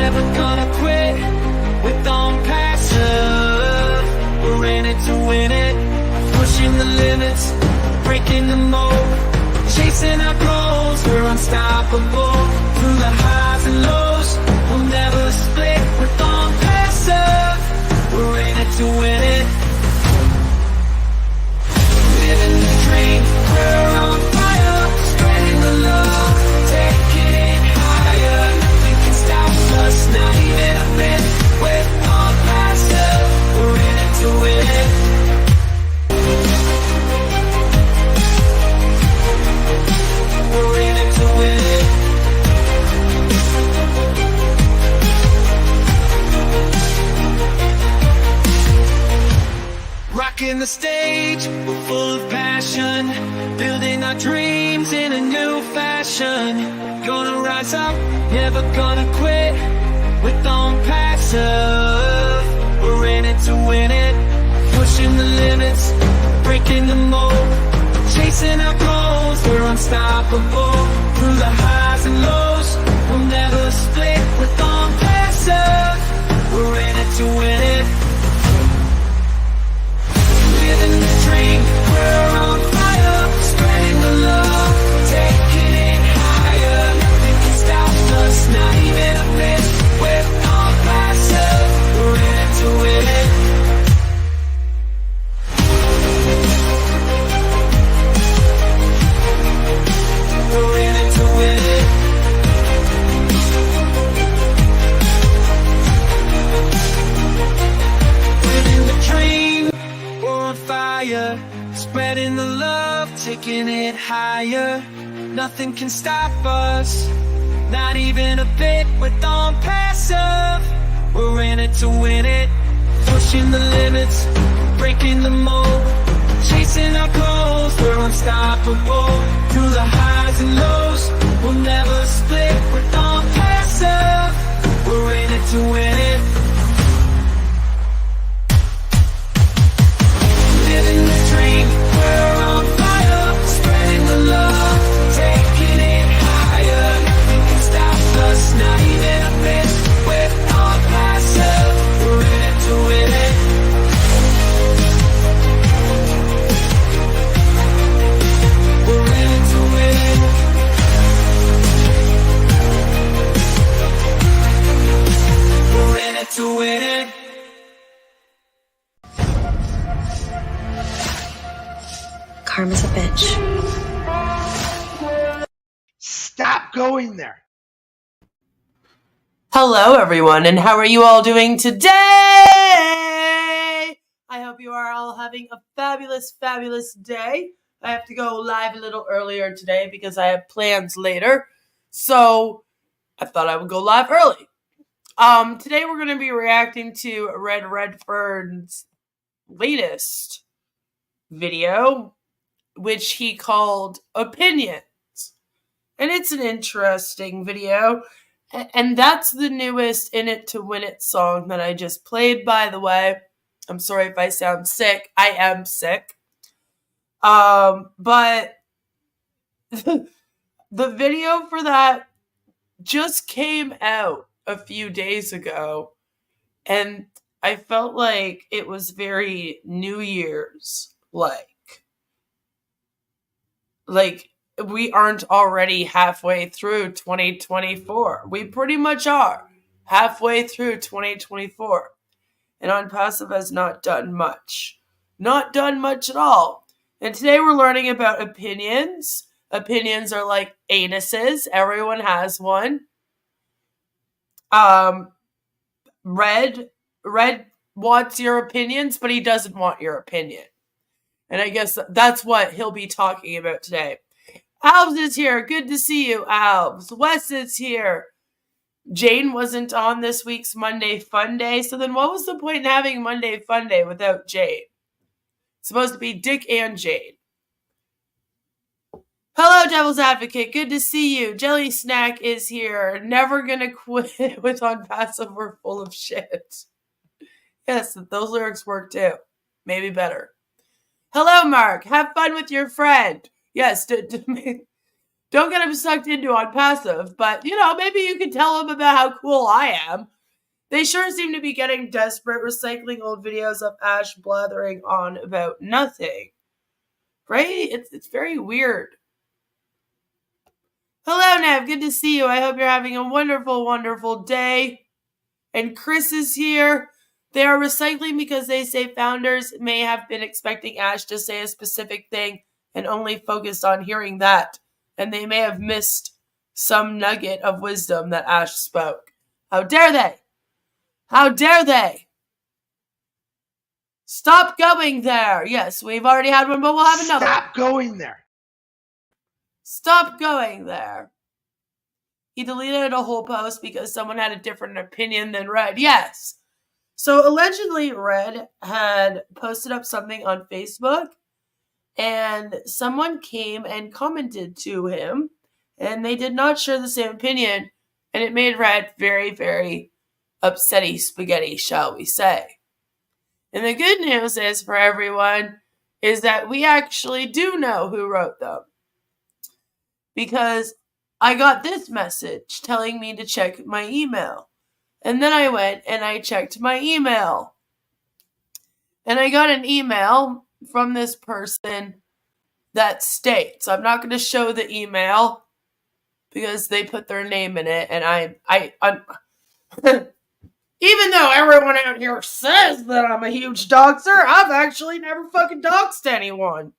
never gonna quit. With Onpassive, we're in it to win it. Pushing the limits, breaking the mold, chasing our goals, we're unstoppable. Through the highs and lows, we'll never split. With Onpassive, we're in it to win it. Living the dream, we're on fire, spreading the love, taking it higher. Nothing can stop us, not even a bit. With Onpassive, we're in it to win it. We're in it to win it. Rocking the stage, we're full of passion, building our dreams in a new fashion. Gonna rise up, never gonna quit. With Onpassive, we're in it to win it. Pushing the limits, breaking the mold, chasing our goals, we're unstoppable. Through the highs and lows, we'll never split. With Onpassive, we're in it to win it. Living the dream, we're on fire, spreading the love, taking it higher. Nothing can stop us, not even a bit. With Onpassive, we're in it to win it. We're in it to win it. Living the dream, we're on fire, spreading the love, taking it higher. Nothing can stop us, not even a bit. With Onpassive, we're in it to win it. Pushing the limits, breaking the mold, chasing our goals, we're unstoppable. Through the highs and lows, we'll never split. With Onpassive, we're in it to win it. Living the dream, we're on fire, spreading the love, taking it higher. Nothing can stop us, not even a bit. With Onpassive, we're in it to win it. We're in it to win it. We're in it to win it. Karma's a bitch. Stop going there. Hello, everyone, and how are you all doing today? I hope you are all having a fabulous, fabulous day. I have to go live a little earlier today because I have plans later, so I thought I would go live early. Today we're going to be reacting to Redfern's latest video, which he called Opinions. And it's an interesting video. And that's the newest In It to Win It song that I just played, by the way. I'm sorry if I sound sick. I am sick. But the video for that just came out a few days ago. And I felt like it was very New Year's like we aren't already halfway through 2024. We pretty much are halfway through 2024. And Onpassive has not done much. Not done much at all. And today we're learning about opinions. Opinions are like anuses. Everyone has one. Red wants your opinions, but he doesn't want your opinion. And I guess that's what he'll be talking about today. Alves is here. Good to see you, Alves. Wes is here. Jane wasn't on this week's Monday Fun Day, so then what was the point in having Monday Fun Day without Jane? It's supposed to be Dick and Jane. Hello, Devil's Advocate. Good to see you. Jelly Snack is here. Never gonna quit with Onpassive. We're full of shit. Yes, those lyrics work too. Maybe better. Hello, Mark. Have fun with your friend. Yes, Don't get him sucked into Onpassive, but, maybe you can tell him about how cool I am. They sure seem to be getting desperate, recycling old videos of Ash blathering on about nothing. Right? It's very weird. Hello, Nev. Good to see you. I hope you're having a wonderful, wonderful day. And Chris is here. They are recycling because they say founders may have been expecting Ash to say a specific thing and only focused on hearing that. And they may have missed some nugget of wisdom that Ash spoke. How dare they? How dare they? Stop going there. Yes, we've already had one, but we'll have another. Stop going there. Stop going there. He deleted a whole post because someone had a different opinion than Red. Yes. So allegedly, Red had posted up something on Facebook, and someone came and commented to him, and they did not share the same opinion, and it made Red very, very upsetty spaghetti, shall we say. And the good news is for everyone is that we actually do know who wrote them. Because I got this message telling me to check my email. And then I went and I checked my email. And I got an email from this person that states, I'm not going to show the email because they put their name in it. And I'm even though everyone out here says that I'm a huge doxer, I've actually never fucking doxed anyone.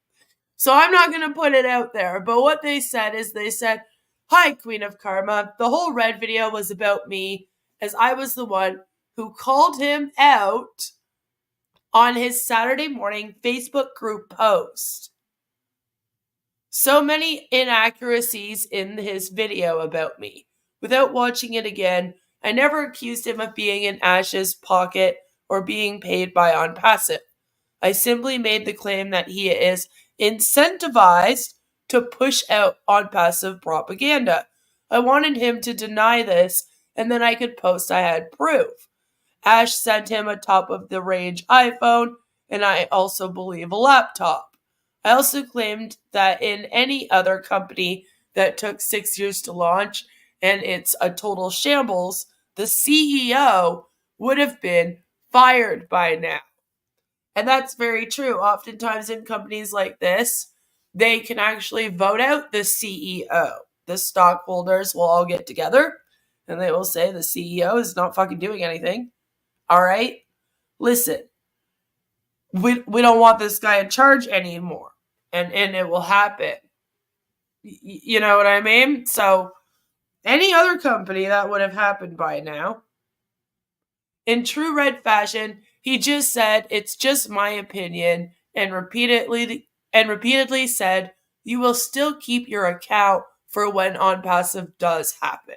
So I'm not going to put it out there. But what they said is they said, hi, Queen of Karma. The whole Red video was about me, as I was the one who called him out on his Saturday morning Facebook group post. So many inaccuracies in his video about me. Without watching it again, I never accused him of being in Ash's pocket or being paid by Onpassive. I simply made the claim that he is incentivized to push out Onpassive propaganda. I wanted him to deny this, and then I could post I had proof. Ash sent him a top-of-the-range iPhone, and I also believe a laptop. I also claimed that in any other company that took 6 years to launch, and it's a total shambles, the CEO would have been fired by now. And that's very true. Oftentimes in companies like this, they can actually vote out the CEO. The stockholders will all get together and they will say the CEO is not fucking doing anything. All right? Listen, we don't want this guy in charge anymore. And it will happen. You know what I mean? So any other company that would have happened by now. In true Red fashion, he just said, it's just my opinion, and repeatedly said, you will still keep your account for when Onpassive does happen.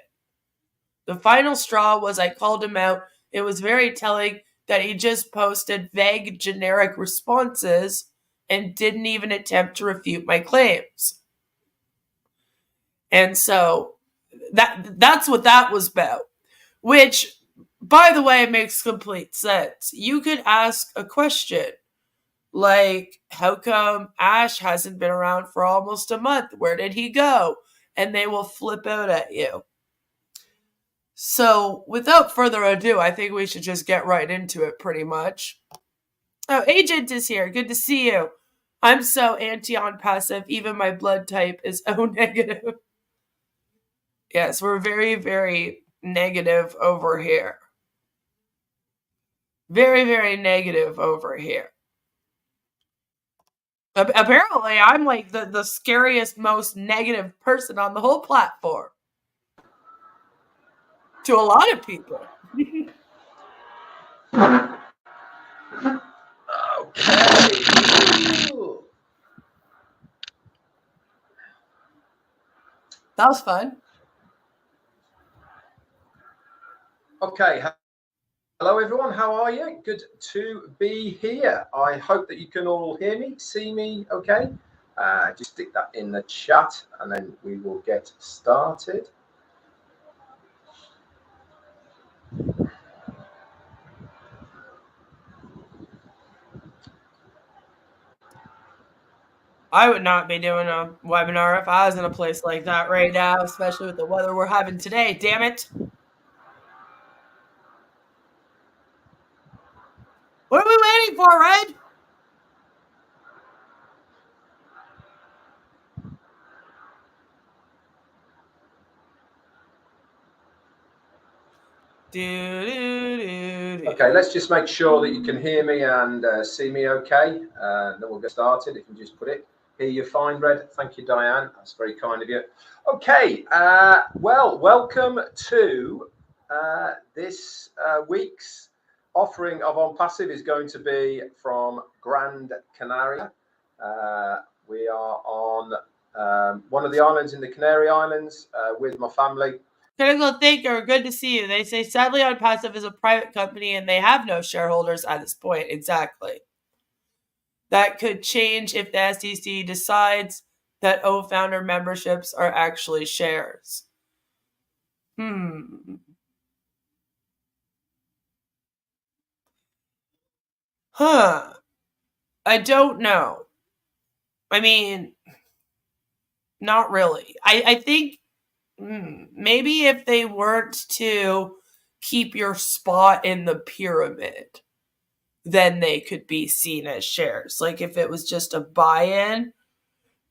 The final straw was I called him out. It was very telling that he just posted vague, generic responses and didn't even attempt to refute my claims. And so that's what that was about. Which, by the way, makes complete sense. You could ask a question like, how come Ash hasn't been around for almost a month? Where did he go? And they will flip out at you. So, without further ado, I think we should just get right into it pretty much. Oh, Agent is here. Good to see you. I'm so anti-Onpassive. Even my blood type is O negative. Yes, we're very, very negative over here. Very, very negative over here. Apparently, I'm like the scariest, most negative person on the whole platform. To a lot of people. Okay. Ooh. That was fun. Okay. Hello, everyone. How are you? Good to be here. I hope that you can all hear me, see me okay. Just stick that in the chat and then we will get started. I would not be doing a webinar if I was in a place like that right now, especially with the weather we're having today. Damn it. What are we waiting for, Red? Okay, let's just make sure that you can hear me and see me okay. Then we'll get started. If you just put it, hear you fine, Red. Thank you, Diane. That's very kind of you. Okay, well, welcome to this week's offering of Onpassive is going to be from Gran Canaria. We are on one of the islands in the Canary Islands with my family. Critical Thinker, good to see you. They say, sadly, Onpassive is a private company and they have no shareholders at this point. Exactly. That could change if the SEC decides that O-Founder memberships are actually shares. Huh. I don't know. I mean, not really. I think maybe if they weren't to keep your spot in the pyramid, then they could be seen as shares. Like if it was just a buy-in.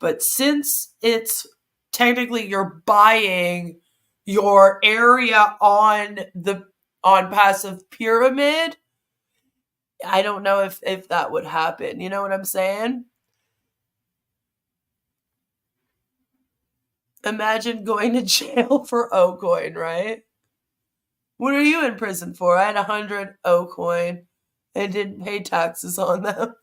But since it's technically you're buying your area on the Onpassive pyramid, I don't know if that would happen. You know what I'm saying? Imagine going to jail for O-Coin, right? What are you in prison for? I had 100 O-Coin and didn't pay taxes on them.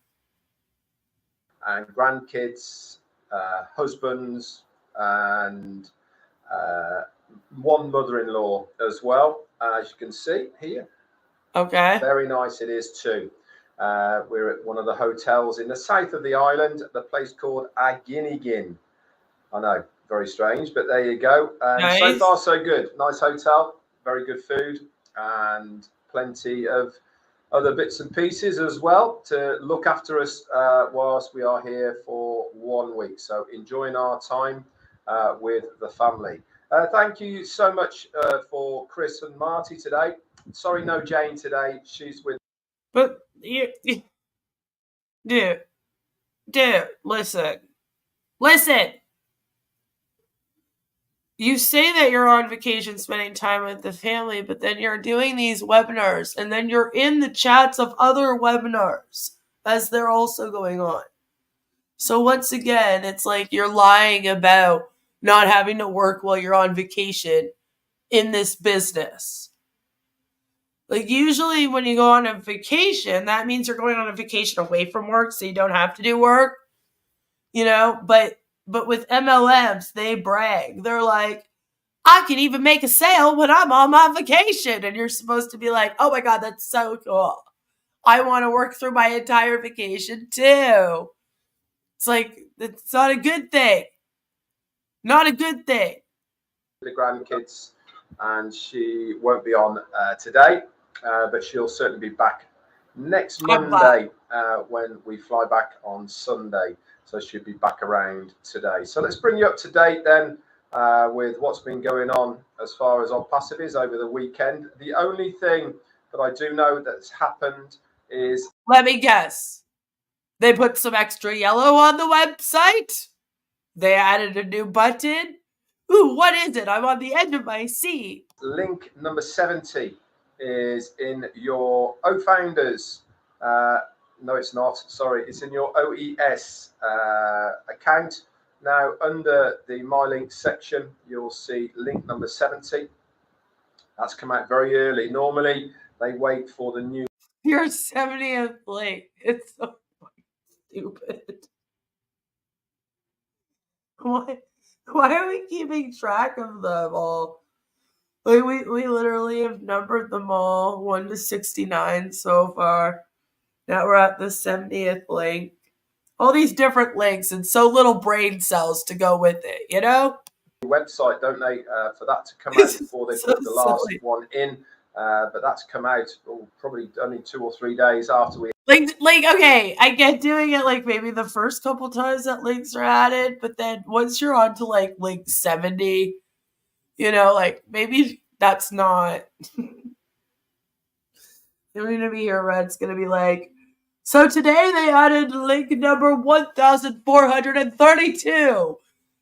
And grandkids, husbands, and one mother-in-law as well, as you can see here. Okay. Very nice it is too. We're at one of the hotels in the south of the island, the place called Aginigin. I know, very strange, but there you go. Nice. So far, so good. Nice hotel, very good food, and plenty of other bits and pieces as well to look after us whilst we are here for 1 week. So enjoying our time with the family. Thank you so much for Chris and Marty today. Sorry, no Jane today. She's with. But dude, listen. You say that you're on vacation spending time with the family, but then you're doing these webinars and then you're in the chats of other webinars as they're also going on. So once again, it's like you're lying about not having to work while you're on vacation in this business. Like usually when you go on a vacation, that means you're going on a vacation away from work so you don't have to do work, you know, but with MLMs, they brag. They're like, I can even make a sale when I'm on my vacation. And you're supposed to be like, oh my God, that's so cool. I want to work through my entire vacation too. It's like, it's not a good thing. Not a good thing. The grandkids, and she won't be on today, but she'll certainly be back next Monday when we fly back on Sunday. So she'll be back around today. So let's bring you up to date then with what's been going on as far as Onpassive is over the weekend. The only thing that I do know that's happened is... Let me guess. They put some extra yellow on the website. They added a new button. Ooh, what is it? I'm on the edge of my seat. Link number 70 is in your O-Founders. No, it's not. Sorry, it's in your OES account. Now, under the My Links section, you'll see link number 70. That's come out very early. Normally, they wait for the new... Your 70th link. It's so stupid. Why are we keeping track of them all? Like we literally have numbered them all 1 to 69 so far. Now we're at the 70th link. All these different links and so little brain cells to go with it, you know? Website, don't they, for that to come out before they put the last silly. one in. But that's come out probably only 2 or 3 days after we... Okay, I get doing it like maybe the first couple times that links are added, but then once you're on to like link 70, like maybe that's not. They're gonna be here, Red's gonna be like, so today they added link number 1432.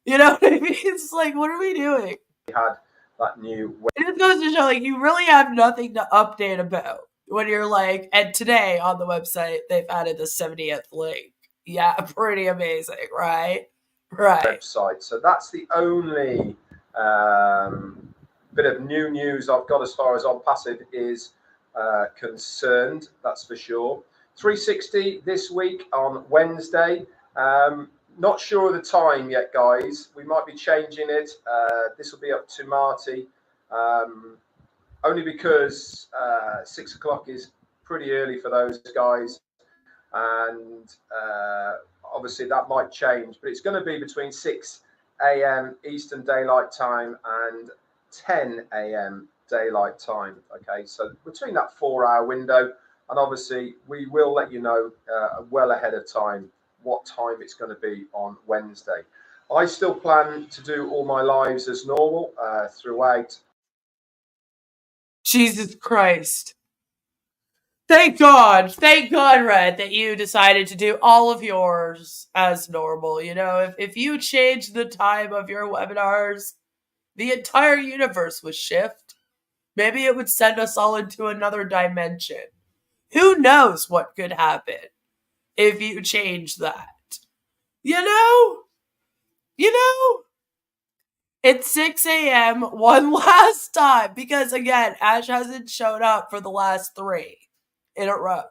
You know what I mean? It's like, what are we doing? We had that new. It just goes to show, like, you really have nothing to update about when you're like, and today on the website they've added the 70th link. Yeah, pretty amazing, right? Right. Website. So that's the only bit of new news I've got as far as Onpassive is concerned. That's for sure. 360 this week on Wednesday. Not sure of the time yet, guys. We might be changing it. This will be up to Marty. Only because 6 o'clock is pretty early for those guys, and obviously that might change, but it's going to be between 6 a.m. Eastern Daylight Time and 10 a.m. Daylight Time. Okay, so between that 4-hour window, and obviously we will let you know well ahead of time what time it's going to be on Wednesday. I still plan to do all my lives as normal throughout. Jesus Christ. Thank God, Red, that you decided to do all of yours as normal. If you change the time of your webinars, the entire universe would shift. Maybe it would send us all into another dimension. Who knows what could happen if you change that? It's 6 a.m. one last time because, again, Ash hasn't showed up for the last 3 in a row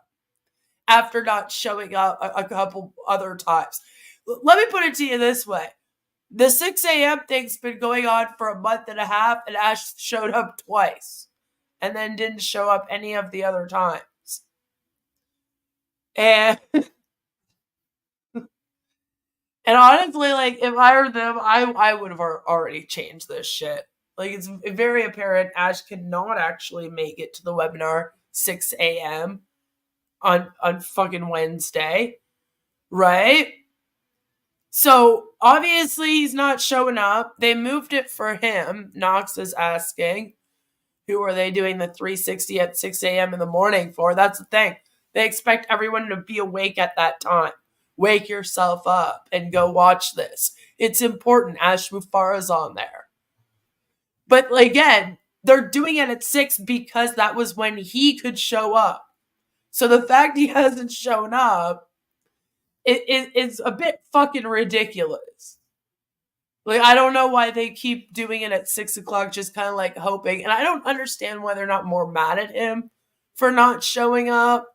after not showing up a couple other times. Let me put it to you this way. The 6 a.m. thing's been going on for a month and a half, and Ash showed up twice and then didn't show up any of the other times. And honestly, like, if I were them, I would have already changed this shit. Like, it's very apparent Ash cannot actually make it to the webinar 6 a.m. on fucking Wednesday, right? So, obviously, he's not showing up. They moved it for him. Knox is asking, who are they doing the 360 at 6 a.m. in the morning for? That's the thing. They expect everyone to be awake at that time. Wake yourself up and go watch this. It's important. Ash Mufara's on there. But again, they're doing it at 6 because that was when he could show up. So the fact he hasn't shown up it's a bit fucking ridiculous. Like, I don't know why they keep doing it at 6 o'clock, just kind of like hoping. And I don't understand why they're not more mad at him for not showing up.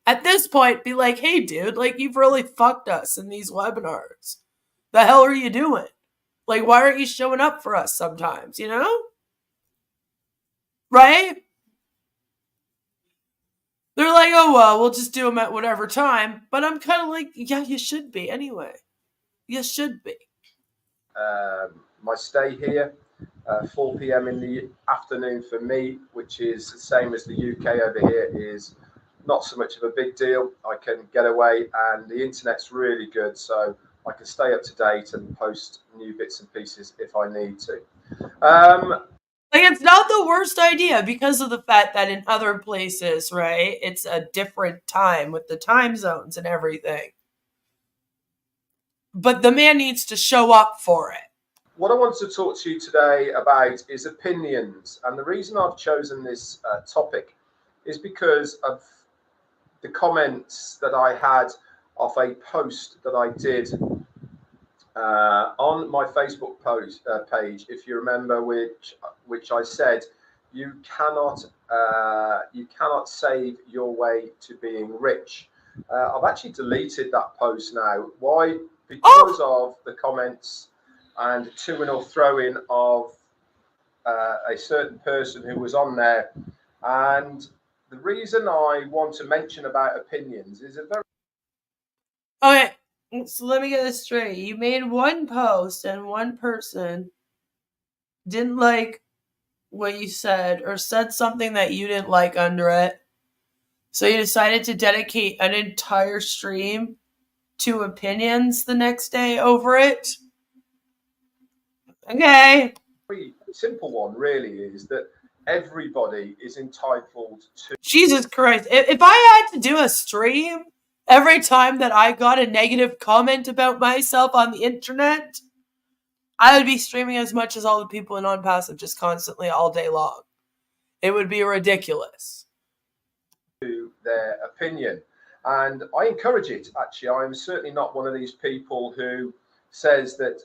At this point, be like, hey, dude, like, you've really fucked us in these webinars. The hell are you doing? Like, why aren't you showing up for us sometimes, Right? They're like, oh, well, we'll just do them at whatever time. But I'm kind of like, yeah, you should be anyway. You should be. My stay here, 4 p.m. in the afternoon for me, which is the same as the UK over here, is not so much of a big deal. I can get away and the internet's really good, so I can stay up to date and post new bits and pieces if I need to. Like, it's not the worst idea because of the fact that in other places, right, it's a different time with the time zones and everything. But the man needs to show up for it. What I want to talk to you today about is opinions. And the reason I've chosen this topic is because of the comments that I had off a post that I did on my Facebook page, if you remember, which I said, you cannot save your way to being rich. I've actually deleted that post now. Why? Because of the comments and to-and-all throw-in of a certain person who was on there. And the reason I want to mention about opinions is a very... Okay, so let me get this straight. You made one post and one person didn't like what you said or said something that you didn't like under it. So you decided to dedicate an entire stream to opinions the next day over it? Okay. Very simple one really is that everybody is entitled to. Jesus Christ. If I had to do a stream every time that I got a negative comment about myself on the internet, I would be streaming as much as all the people in Onpassive just constantly all day long. It would be ridiculous. Their opinion, and I encourage it. Actually, I'm certainly not one of these people who says that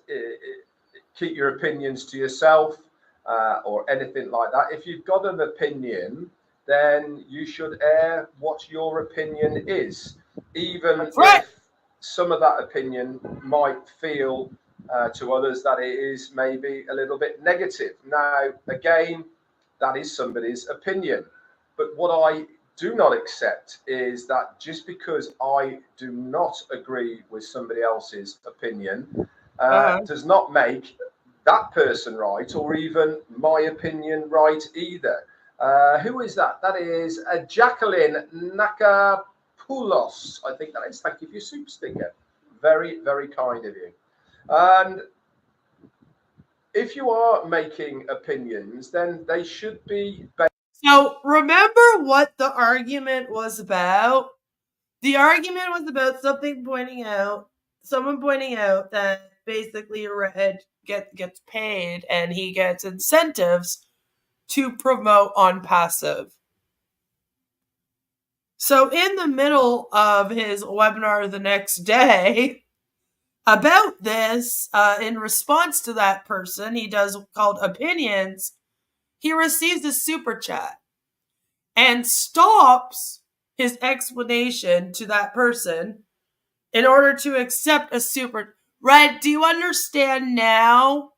keep your opinions to yourself or anything like that. If you've got an opinion, then you should air what your opinion is, even if some of that opinion might feel to others that it is maybe a little bit negative. Now, again, that is somebody's opinion, but what I do not accept is that just because I do not agree with somebody else's opinion does not make that person right, or even my opinion right either. Who is that? That is Jacqueline Nakapoulos. I think that is. Thank you for your super sticker. Very, very kind of you. And if you are making opinions, then they should be based. So remember what the argument was about? The argument was about someone pointing out that basically Red gets paid and he gets incentives to promote Onpassive. So in the middle of his webinar the next day about this, in response to that person, he does called opinions, he receives a super chat and stops his explanation to that person in order to accept a super. Red, do you understand now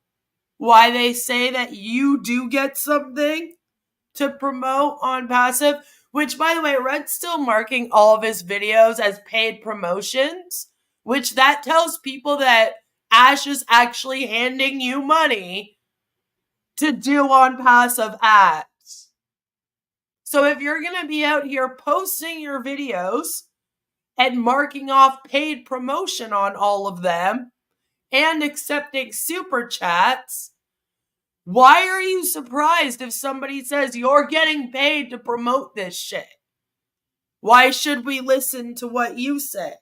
why they say that you do get something to promote Onpassive? Which, by the way, Red's still marking all of his videos as paid promotions, which that tells people that Ash is actually handing you money to do Onpassive ads. So if you're going to be out here posting your videos and marking off paid promotion on all of them and accepting super chats, why are you surprised if somebody says you're getting paid to promote this shit? Why should we listen to what you say?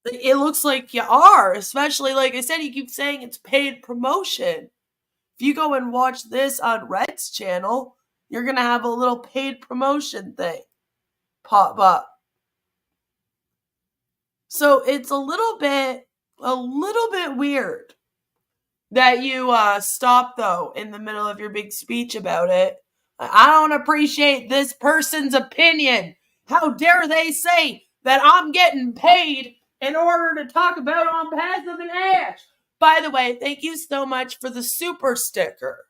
It looks like you are, especially like I said, you keep saying it's paid promotion. If you go and watch this on Red's channel, you're going to have a little paid promotion thing pop up. So it's a little bit weird that you stop, though, in the middle of your big speech about it. I don't appreciate this person's opinion. How dare they say that I'm getting paid in order to talk about Onpassive and Ash? By the way, thank you so much for the super sticker.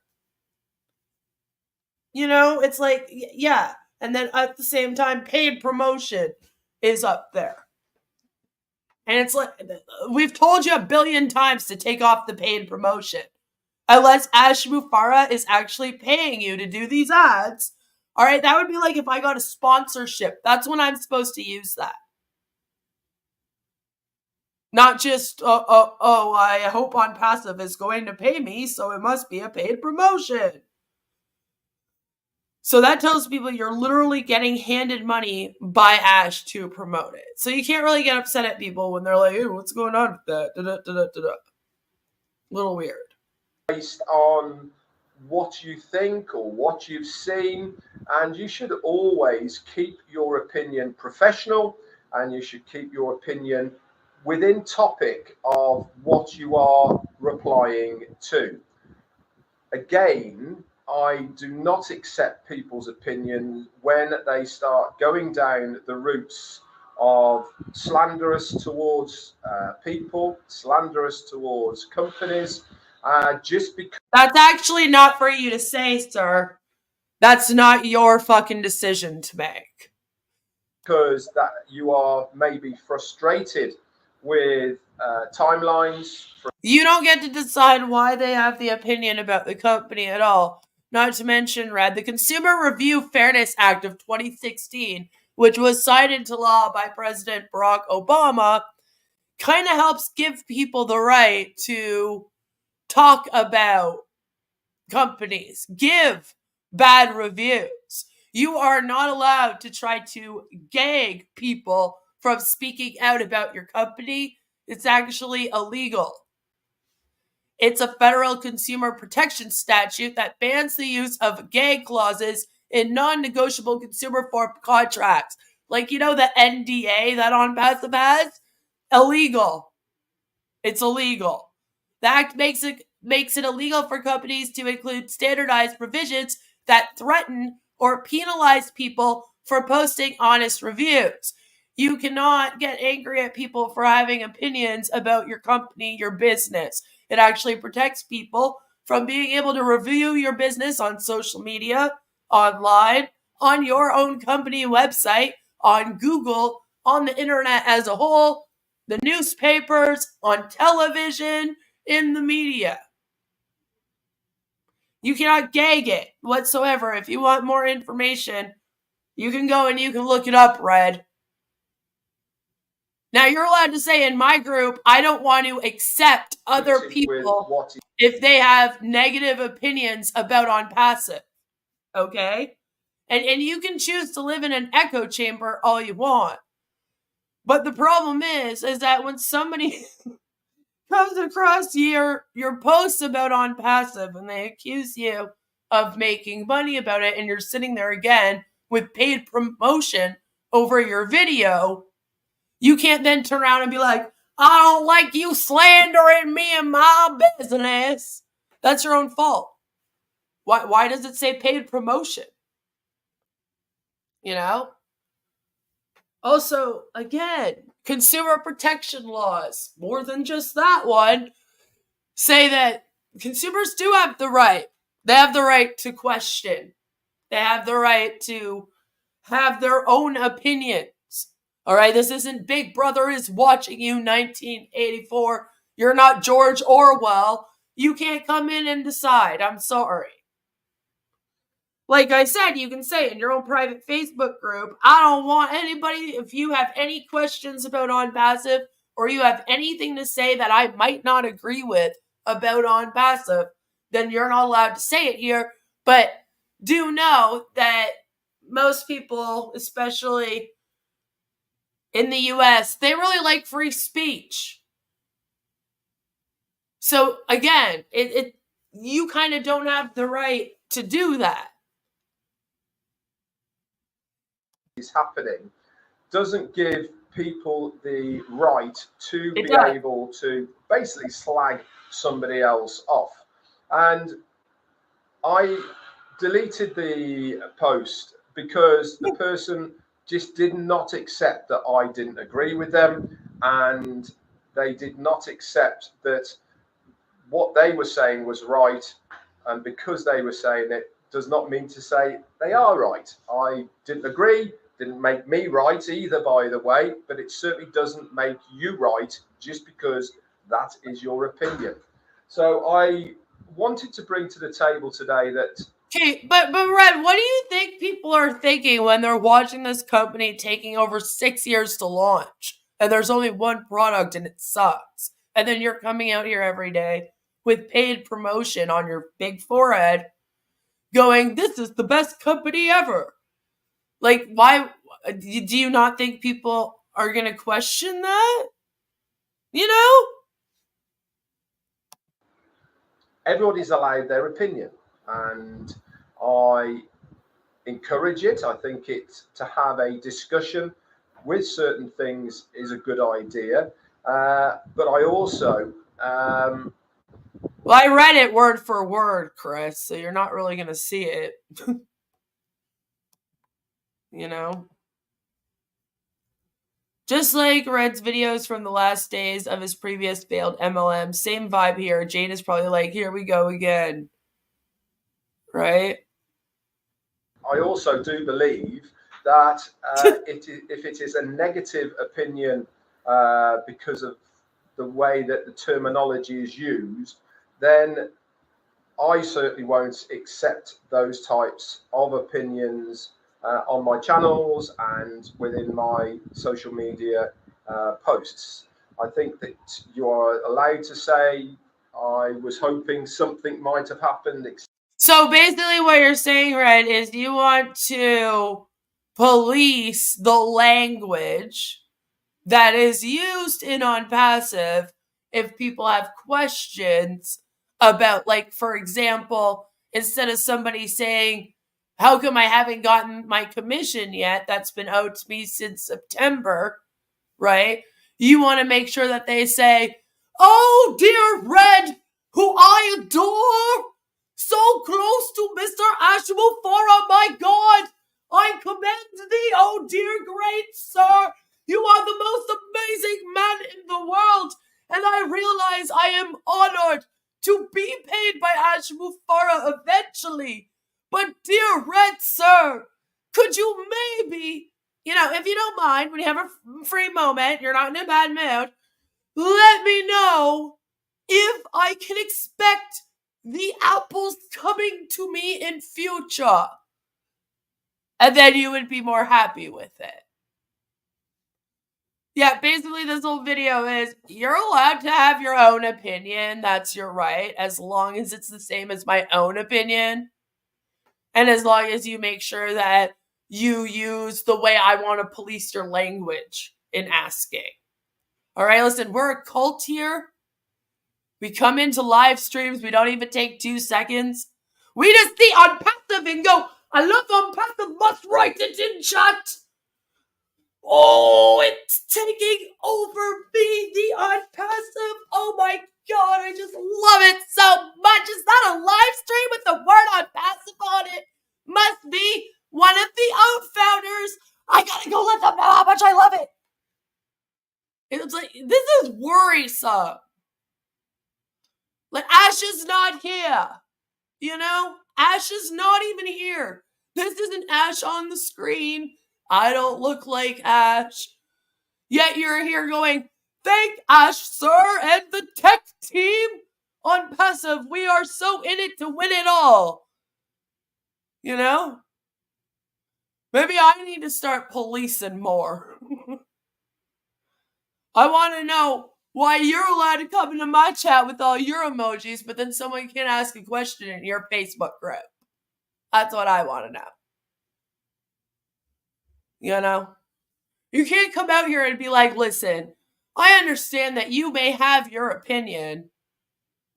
You know, it's like, yeah. And then at the same time, paid promotion is up there. And it's like, we've told you a billion times to take off the paid promotion. Unless Ash Mufara is actually paying you to do these ads. All right, that would be like if I got a sponsorship. That's when I'm supposed to use that. Not just, I hope Onpassive is going to pay me, so it must be a paid promotion. So that tells people you're literally getting handed money by Ash to promote it. So you can't really get upset at people when they're like, hey, what's going on with that? Little weird. Based on what you think or what you've seen, and you should always keep your opinion professional, and you should keep your opinion within topic of what you are replying to. Again, I do not accept people's opinions when they start going down the routes of slanderous towards people, slanderous towards companies, just because. That's actually not for you to say, sir. That's not your fucking decision to make. Because that you are maybe frustrated with timelines. You don't get to decide why they have the opinion about the company at all. not to mention, Red, the Consumer Review Fairness Act of 2016, which was signed into law by President Barack Obama, kind of helps give people the right to talk about companies, give bad reviews. You are not allowed to try to gag people from speaking out about your company. It's actually illegal. It's a federal consumer protection statute that bans the use of gag clauses in non-negotiable consumer form contracts. Like, the NDA that Onpassive has? Illegal. It's illegal. The act makes it illegal for companies to include standardized provisions that threaten or penalize people for posting honest reviews. You cannot get angry at people for having opinions about your company, your business. It actually protects people from being able to review your business on social media, online, on your own company website, on Google, on the internet as a whole, the newspapers, on television, in the media. You cannot gag it whatsoever. If you want more information, you can go and you can look it up, Red. Now, you're allowed to say in my group, I don't want to accept other people if they have negative opinions about Onpassive. Okay? And you can choose to live in an echo chamber all you want. But the problem is that when somebody comes across your posts about Onpassive and they accuse you of making money about it, and you're sitting there again with paid promotion over your video, you can't then turn around and be like, I don't like you slandering me and my business. That's your own fault. Why does it say paid promotion? Also, again, consumer protection laws, more than just that one, say that consumers do have the right. They have the right to question. They have the right to have their own opinions. All right, this isn't Big Brother is watching you 1984. You're not George Orwell. You can't come in and decide. I'm sorry. Like I said, you can say in your own private Facebook group, I don't want anybody, if you have any questions about Onpassive or you have anything to say that I might not agree with about Onpassive, then you're not allowed to say it here. But do know that most people, especially in the US, they really like free speech. So again, you kind of don't have the right to do that. Is happening doesn't give people the right to be able to basically slag somebody else off. And I deleted the post because the person just did not accept that I didn't agree with them, and they did not accept that what they were saying was right. And because they were saying it does not mean to say they are right. I didn't agree. Didn't make me right either, by the way, but it certainly doesn't make you right just because that is your opinion. So I wanted to bring to the table today that... Okay, but Red, what do you think people are thinking when they're watching this company taking over 6 years to launch, and there's only one product and it sucks, and then you're coming out here every day with paid promotion on your big forehead going, this is the best company ever? Like, why do you not think people are going to question that? Everybody's allowed their opinion, and I encourage it. I think to have a discussion with certain things is a good idea. But I also... well, I read it word for word, Chris, so you're not really going to see it. Just like Red's videos from the last days of his previous failed MLM, same vibe here. Jane is probably like, here we go again. Right? I also do believe that if it is a negative opinion because of the way that the terminology is used, then I certainly won't accept those types of opinions on my channels and within my social media posts. I think that you are allowed to say, I was hoping something might have happened. So basically what you're saying, Red, is you want to police the language that is used in Onpassive if people have questions about, like, for example, instead of somebody saying, how come I haven't gotten my commission yet? That's been owed to me since September, right? You want to make sure that they say, oh, dear Red, who I adore, so close to Mr. Ashmufara, my God, I commend thee, oh dear great sir. You are the most amazing man in the world, and I realize I am honored to be paid by Ashmufara eventually. But dear Red Sir, could you maybe, if you don't mind, when you have a free moment, you're not in a bad mood, let me know if I can expect the apples coming to me in future. And then you would be more happy with it. Yeah, basically this whole video is, you're allowed to have your own opinion. That's your right, as long as it's the same as my own opinion. And as long as you make sure that you use the way I want to police your language in asking. All right, listen, we're a cult here. We come into live streams. We don't even take 2 seconds. We just see Onpassive and go, I love Onpassive, must write it in chat. Oh, it's taking over me, the Onpassive. Oh my God, I just love it so much. Is that a live stream with the word Onpassive on it? Must be one of the founders. I gotta go let them know how much I love it. It's like, this is worrisome. Like, Ash is not here. Ash is not even here. This isn't Ash on the screen. I don't look like Ash. Yet you're here going, thank Ash, sir, and the tech team. Onpassive, we are so in it to win it all. Maybe I need to start policing more. I want to know why you're allowed to come into my chat with all your emojis, but then someone can't ask a question in your Facebook group. That's what I want to know. You can't come out here and be like, listen, I understand that you may have your opinion,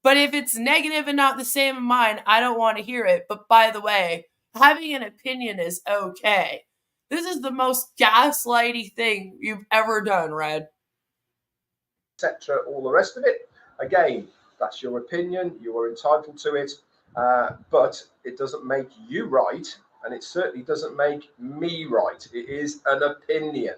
but if it's negative and not the same as mine, I don't want to hear it. But by the way, having an opinion is okay. This is the most gaslighty thing you've ever done, Red. Etc., all the rest of it. Again, that's your opinion. You are entitled to it, but it doesn't make you right, and it certainly doesn't make me right. It is an opinion.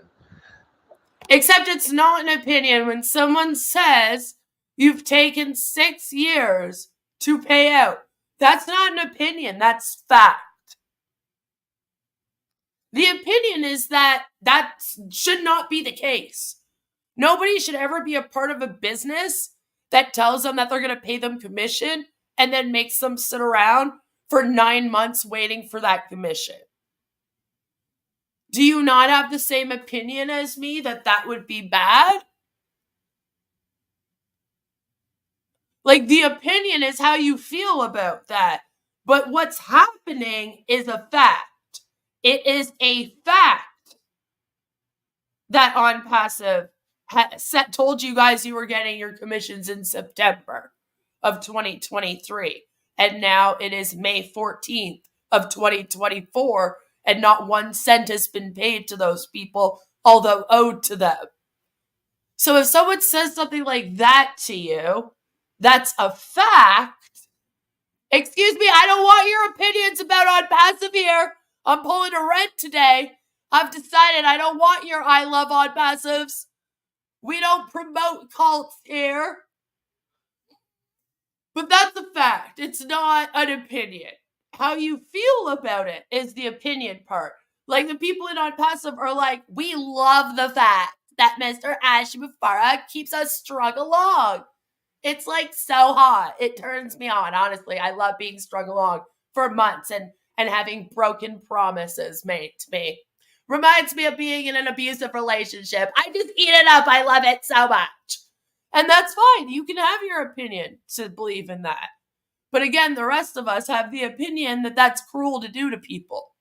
Except it's not an opinion when someone says you've taken 6 years to pay out. That's not an opinion. That's fact. The opinion is that should not be the case. Nobody should ever be a part of a business that tells them that they're going to pay them commission and then makes them sit around for 9 months waiting for that commission. Do you not have the same opinion as me that would be bad? Like, the opinion is how you feel about that. But what's happening is a fact. It is a fact that Onpassive told you guys you were getting your commissions in September of 2023. And now it is May 14th of 2024. And not 1 cent has been paid to those people, although owed to them. So if someone says something like that to you, that's a fact. Excuse me, I don't want your opinions about Onpassive here. I'm pulling a Red today. I've decided I don't want your I love Onpassives. We don't promote cults here. But that's a fact. It's not an opinion. How you feel about it is the opinion part. Like, the people in Onpassive are like, we love the fact that Mr. Ashmufara keeps us strung along. It's like so hot. It turns me on, honestly. I love being strung along for months and having broken promises made to me. Reminds me of being in an abusive relationship. I just eat it up. I love it so much. And that's fine. You can have your opinion to believe in that. But again, the rest of us have the opinion that that's cruel to do to people.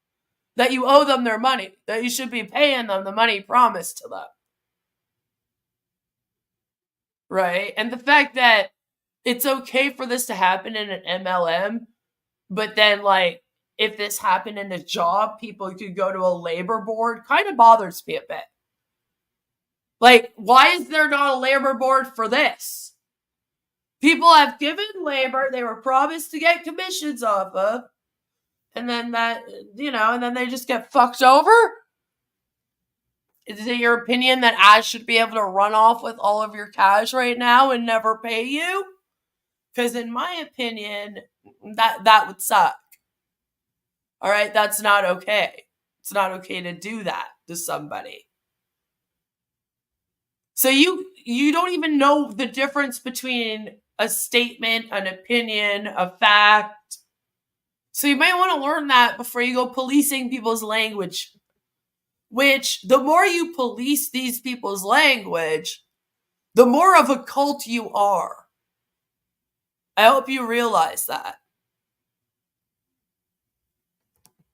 That you owe them their money. That you should be paying them the money promised to them. Right? And the fact that it's okay for this to happen in an MLM, but then, like, if this happened in a job, people could go to a labor board, kind of bothers me a bit. Like, why is there not a labor board for this? People have given labor they were promised to get commissions off of, and then that, and then they just get fucked over? Is it your opinion that Ash should be able to run off with all of your cash right now and never pay you? Because in my opinion, that would suck. All right, that's not okay. It's not okay to do that to somebody. So you don't even know the difference between a statement, an opinion, a fact. So you might want to learn that before you go policing people's language. Which, the more you police these people's language, the more of a cult you are. I hope you realize that.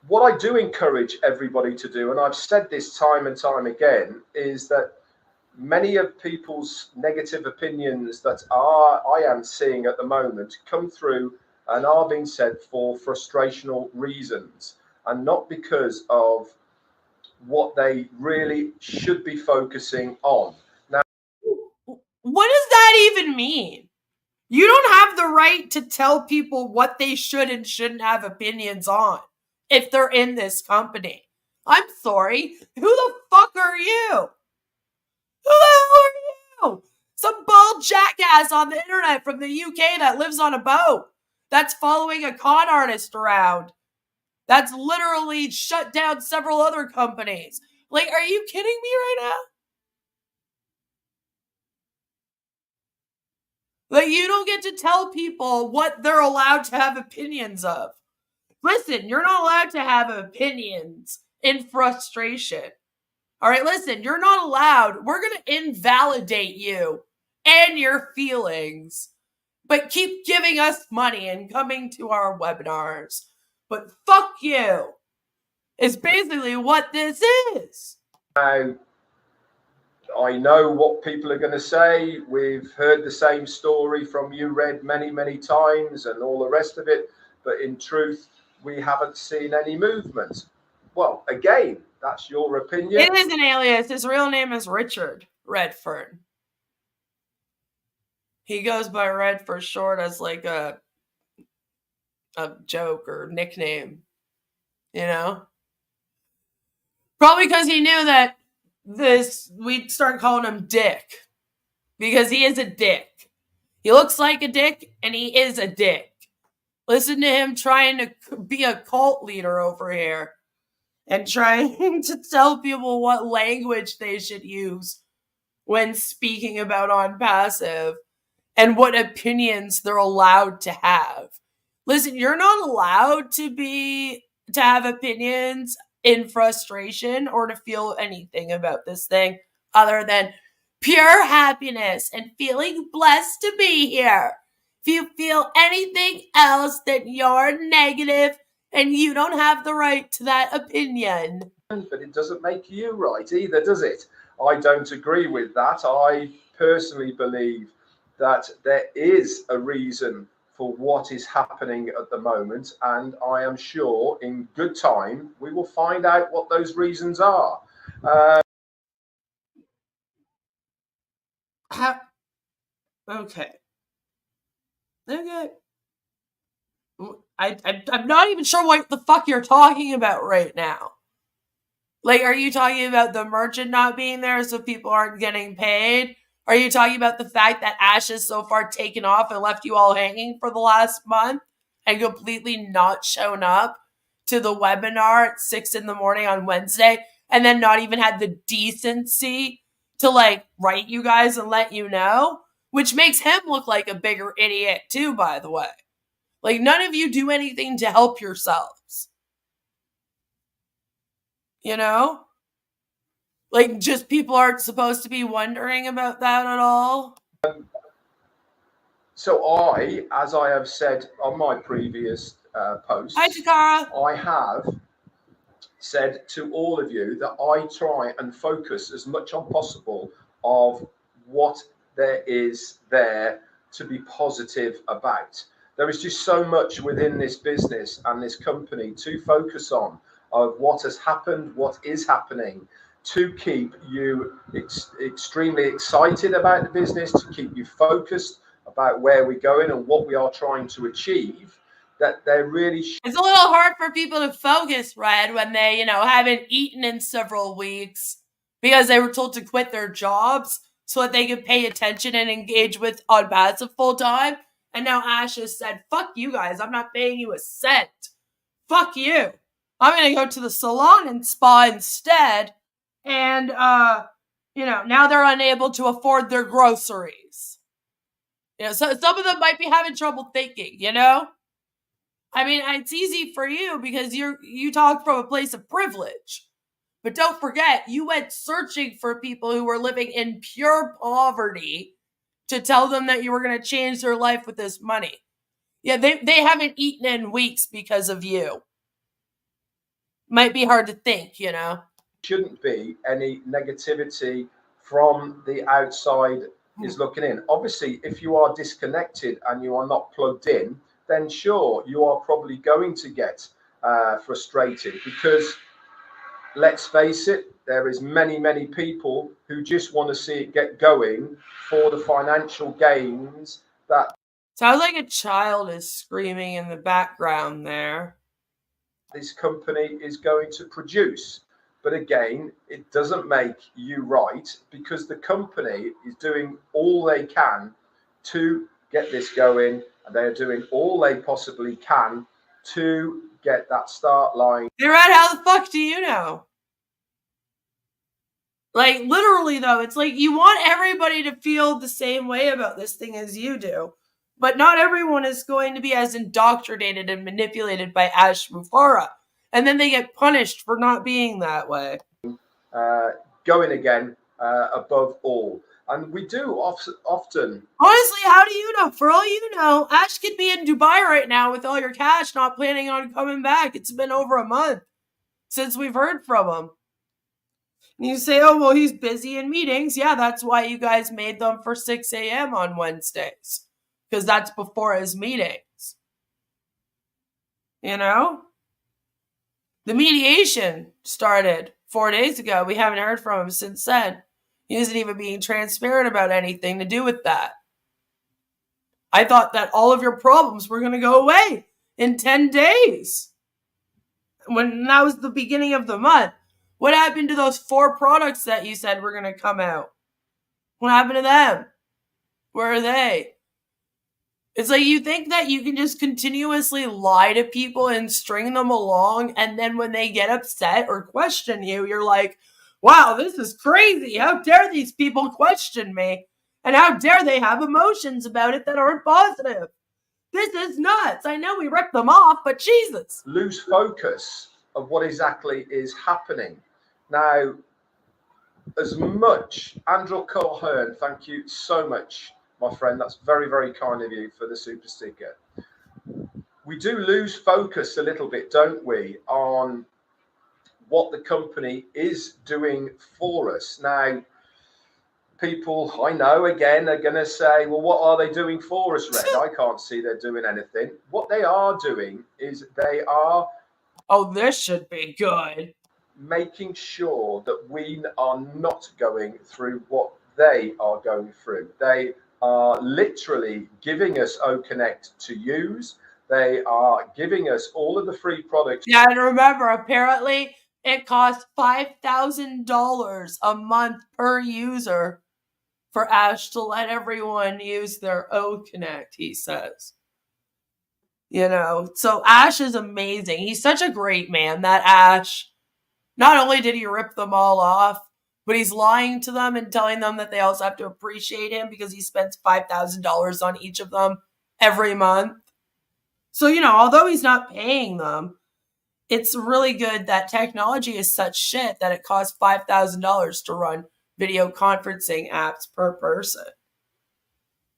What I do encourage everybody to do, and I've said this time and time again, is that many of people's negative opinions that I am seeing at the moment come through and are being said for frustrational reasons, and not because of what they really should be focusing on. Now, what does that even mean? You don't have the right to tell people what they should and shouldn't have opinions on if they're in this company. I'm sorry. Who the fuck are you? Who the hell are you? Some bald jackass on the internet from the UK that lives on a boat. That's following a con artist around. That's literally shut down several other companies. Like, are you kidding me right now? Like, you don't get to tell people what they're allowed to have opinions of. Listen, you're not allowed to have opinions in frustration. All right, listen, you're not allowed. We're going to invalidate you and your feelings, but keep giving us money and coming to our webinars. But fuck you is basically what this is. I know what people are going to say. We've heard the same story from you, Red, many, many times and all the rest of it. But in truth, we haven't seen any movement. Well, again, that's your opinion. It is an alias. His real name is Richard Redfern. He goes by Red for short as like a joke or nickname, Probably because he knew that we'd start calling him Dick. Because he is a dick. He looks like a dick, and he is a dick. Listen to him trying to be a cult leader over here. And trying to tell people what language they should use when speaking about Onpassive. And what opinions they're allowed to have. Listen, you're not allowed to have opinions in frustration or to feel anything about this thing other than pure happiness and feeling blessed to be here. If you feel anything else, then you're negative and you don't have the right to that opinion. But it doesn't make you right either, does it? I don't agree with that. I personally believe that there is a reason for what is happening at the moment, and I am sure in good time we will find out what those reasons are. Okay. I'm not even sure what the fuck you're talking about right now. Like, are you talking about the merchant not being there so people aren't getting paid? Are you talking about the fact that Ash has so far taken off and left you all hanging for the last month and completely not shown up to the webinar at 6 a.m. on Wednesday and then not even had the decency to, like, write you guys and let you know? which makes him look like a bigger idiot too, by the way. Like, none of you do anything to help yourselves. You know? Like, just people aren't supposed to be wondering about that at all. So I, as I have said on my previous posts, Hi, Takara. I have said to all of you that I try and focus as much on possible of what there is there to be positive about. There is just so much within this business and this company to focus on of what has happened, what is happening, to keep you extremely excited about the business, to keep you focused about where we're going and what we are trying to achieve. That they're really it's a little hard for people to focus, Red, when they, haven't eaten in several weeks because they were told to quit their jobs so that they could pay attention and engage with Onpassive full time. And now Ash has said, fuck you guys, I'm not paying you a cent. Fuck you. I'm going to go to the salon and spa instead. And, now they're unable to afford their groceries. So some of them might be having trouble thinking, I mean, it's easy for you because you talk from a place of privilege. But don't forget, you went searching for people who were living in pure poverty to tell them that you were going to change their life with this money. Yeah, they haven't eaten in weeks because of you. Might be hard to think, Shouldn't be any negativity from the outside is looking in. Obviously, if you are disconnected and you are not plugged in, then sure, you are probably going to get frustrated because let's face it, there is many people who just want to see it get going for the financial gains that sounds like a child is screaming in the background there. This company is going to produce. But again, it doesn't make you right because the company is doing all they can to get this going, and they're doing all they possibly can to get that start line. Hey, Red, how the fuck do you know? Like, literally, though, it's like you want everybody to feel the same way about this thing as you do. But not everyone is going to be as indoctrinated and manipulated by Ash Mufara. And then they get punished for not being that way. Going again above all. And we do often. Honestly, how do you know? For all you know, Ash could be in Dubai right now with all your cash, not planning on coming back. It's been over a month since we've heard from him. And you say, oh, well, he's busy in meetings. Yeah, that's why you guys made them for 6 a.m. on Wednesdays. Because that's before his meetings. The mediation started 4 days ago. We haven't heard from him since then. He isn't even being transparent about anything to do with that. I thought that all of your problems were going to go away in 10 days. When that was the beginning of the month. What happened to those 4 products that you said were going to come out? What happened to them? Where are they? It's like you think that you can just continuously lie to people and string them along, and then when they get upset or question you, you're like, wow, this is crazy. How dare these people question me? And how dare they have emotions about it that aren't positive? This is nuts. I know we ripped them off, but Jesus. Lose focus of what exactly is happening. Now, as much, Andrew Colhern, thank you so much, my friend. That's very kind of you for the super sticker. We do lose focus a little bit, don't we, on what the company is doing for us. Now, people I know, again, are going to say, well, what are they doing for us, Red? I can't see they're doing anything. What they are doing is they are... Oh, this should be good. Making sure that we are not going through what they are going through. They are literally giving us OConnect to use. They are giving us all of the free products. Yeah, and remember, apparently it costs $5,000 a month per user for Ash to let everyone use their OConnect, he says. So Ash is amazing. He's such a great man, that Ash. Not only did he rip them all off, but he's lying to them and telling them that they also have to appreciate him because he spends $5,000 on each of them every month. So, although he's not paying them, it's really good that technology is such shit that it costs $5,000 to run video conferencing apps per person.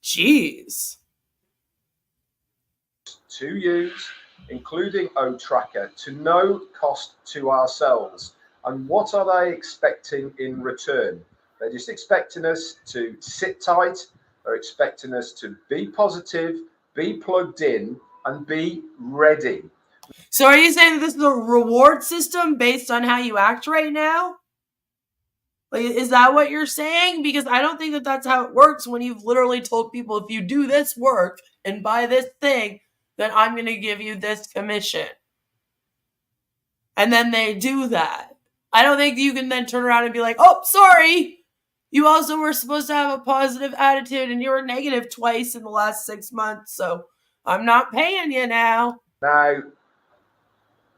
Jeez. To use, including O-Tracker, to no cost to ourselves. And what are they expecting in return? They're just expecting us to sit tight. They're expecting us to be positive, be plugged in, and be ready. So are you saying this is a reward system based on how you act right now? Like, is that what you're saying? Because I don't think that that's how it works when you've literally told people, if you do this work and buy this thing, then I'm going to give you this commission. And then they do that. I don't think you can then turn around and be like, oh, sorry. You also were supposed to have a positive attitude and you were negative twice in the last 6 months. So I'm not paying you now. Now,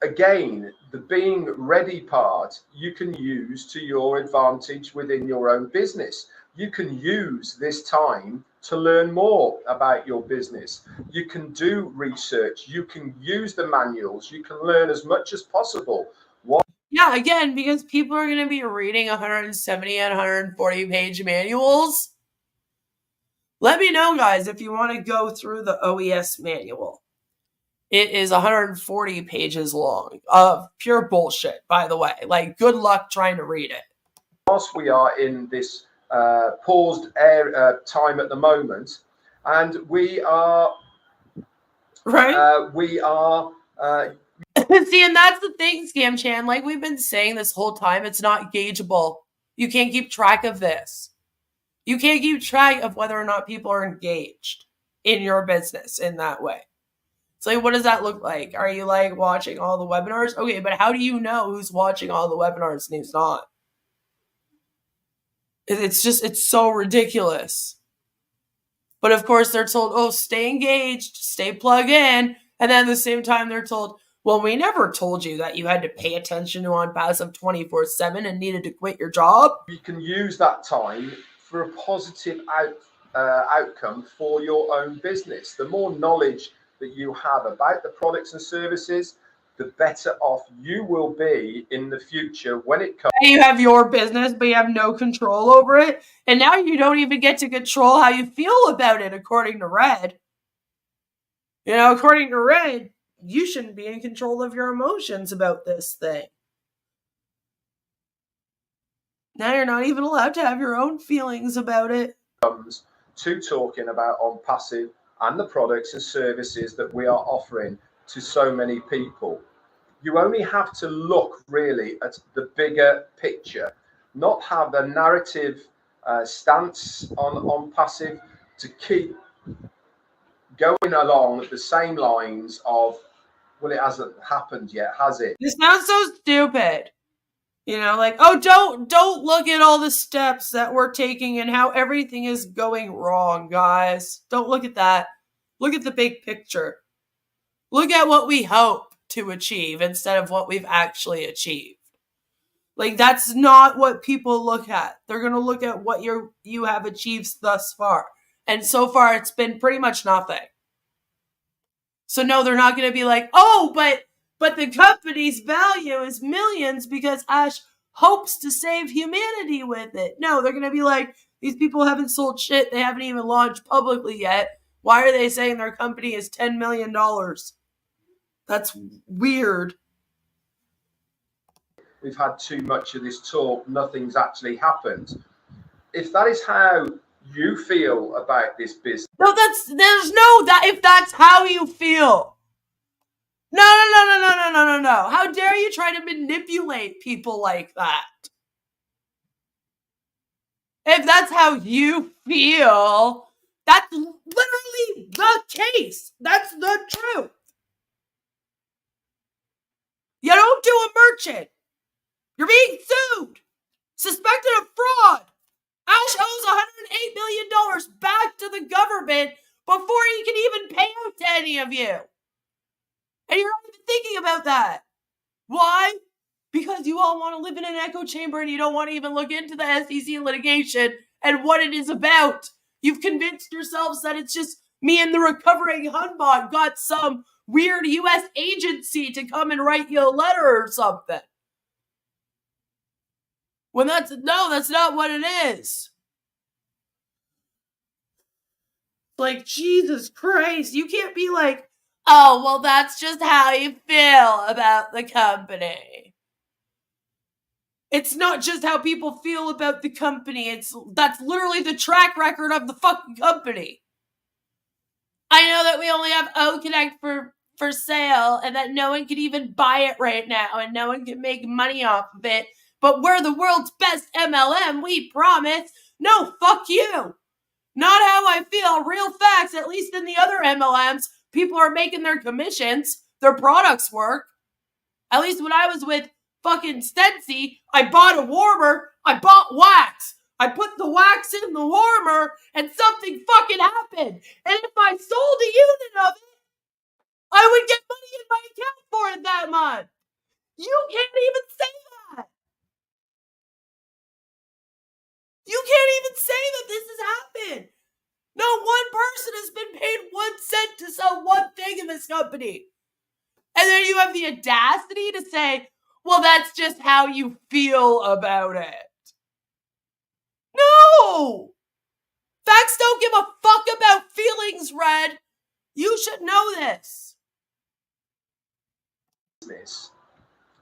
again, the being ready part, you can use to your advantage within your own business. You can use this time to learn more about your business. You can do research. You can use the manuals. You can learn as much as possible. Yeah, again, because people are going to be reading 170 and 140 page manuals. Let me know, guys, if you want to go through the OES manual. It is 140 pages long of pure bullshit, by the way. Like, good luck trying to read it. Whilst we are in this paused air time at the moment, and we are right. See, and that's the thing, Scam Chan. Like we've been saying this whole time, it's not gaugeable. You can't keep track of this. You can't keep track of whether or not people are engaged in your business in that way. So like, what does that look like? Are you like watching all the webinars? Okay, but how do you know who's watching all the webinars and who's not? It's so ridiculous. But of course they're told, oh, stay engaged, stay plugged in. And then at the same time they're told, well, we never told you that you had to pay attention to Onpassive 24/7 and needed to quit your job. You can use that time for a positive outcome for your own business. The more knowledge that you have about the products and services, the better off you will be in the future when it comes. You have your business, but you have no control over it. And now you don't even get to control how you feel about it, according to Red. According to Red, you shouldn't be in control of your emotions about this thing. Now you're not even allowed to have your own feelings about it. Comes to talking about Onpassive and the products and services that we are offering to so many people. You only have to look really at the bigger picture, not have a narrative stance on Onpassive to keep going along the same lines of, well, it hasn't happened yet, has it? This sounds so stupid. Like, oh, don't look at all the steps that we're taking and how everything is going wrong, guys. Don't look at that. Look at the big picture. Look at what we hope to achieve instead of what we've actually achieved. Like, that's not what people look at. They're going to look at what you have achieved thus far. And so far, it's been pretty much nothing. So no, they're not going to be like, oh, but the company's value is millions because Ash hopes to save humanity with it. No, they're going to be like, these people haven't sold shit. They haven't even launched publicly yet. Why are they saying their company is $10 million? That's weird. We've had too much of this talk. Nothing's actually happened. If that is how you feel about this business. No, if that's how you feel. No. How dare you try to manipulate people like that? If that's how you feel, that's literally the case. That's the truth. You don't do a merchant. You're being sued. Suspected of fraud. Ash owes $108 million back to the government before he can even pay out to any of you. And you're not even thinking about that. Why? because you all want to live in an echo chamber and you don't want to even look into the SEC litigation and what it is about. You've convinced yourselves that it's just me and the recovering Hunbot got some weird U.S. agency to come and write you a letter or something. When that's not what it is. Like, Jesus Christ, you can't be like, oh, well, that's just how you feel about the company. It's not just how people feel about the company. That's literally the track record of the fucking company. I know that we only have O-Connect for sale and that no one can even buy it right now and no one can make money off of it. But we're the world's best MLM, we promise. No, fuck you. Not how I feel. Real facts, at least in the other MLMs, people are making their commissions. Their products work. At least when I was with fucking Stensy, I bought a warmer. I bought wax. I put the wax in the warmer and something fucking happened. And if I sold a unit of it, I would get money in my account for it that month. You can't even say that. You can't even say that this has happened. Not one person has been paid 1 cent to sell one thing in this company. And then you have the audacity to say, well, that's just how you feel about it. No! Facts don't give a fuck about feelings, Red. You should know this.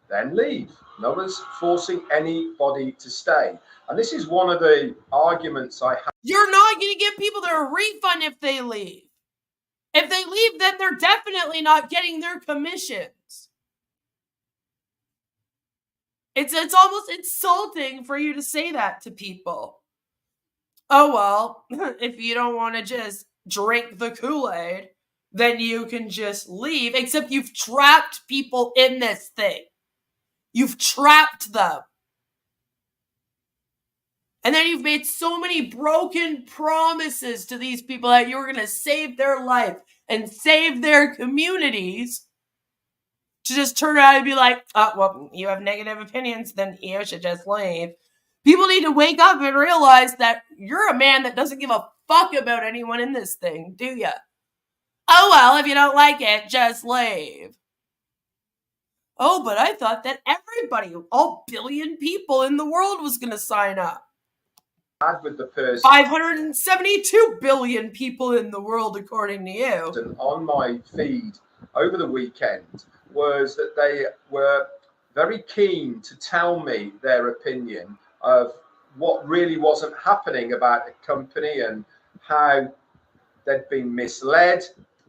Then leave. No one's forcing anybody to stay. And this is one of the arguments I have. You're not going to give people their refund if they leave. If they leave, then they're definitely not getting their commissions. It's almost insulting for you to say that to people. Oh, well, if you don't want to just drink the Kool-Aid, then you can just leave. Except you've trapped people in this thing. You've trapped them. And then you've made so many broken promises to these people that you were going to save their life and save their communities to just turn around and be like, oh, well, you have negative opinions, then you should just leave. People need to wake up and realize that you're a man that doesn't give a fuck about anyone in this thing, do ya? Oh, well, if you don't like it, just leave. Oh, but I thought that everybody, all billion people in the world was going to sign up. With the person 572 billion people in the world, according to you. On my feed over the weekend was that they were very keen to tell me their opinion of what really wasn't happening about the company and how they'd been misled.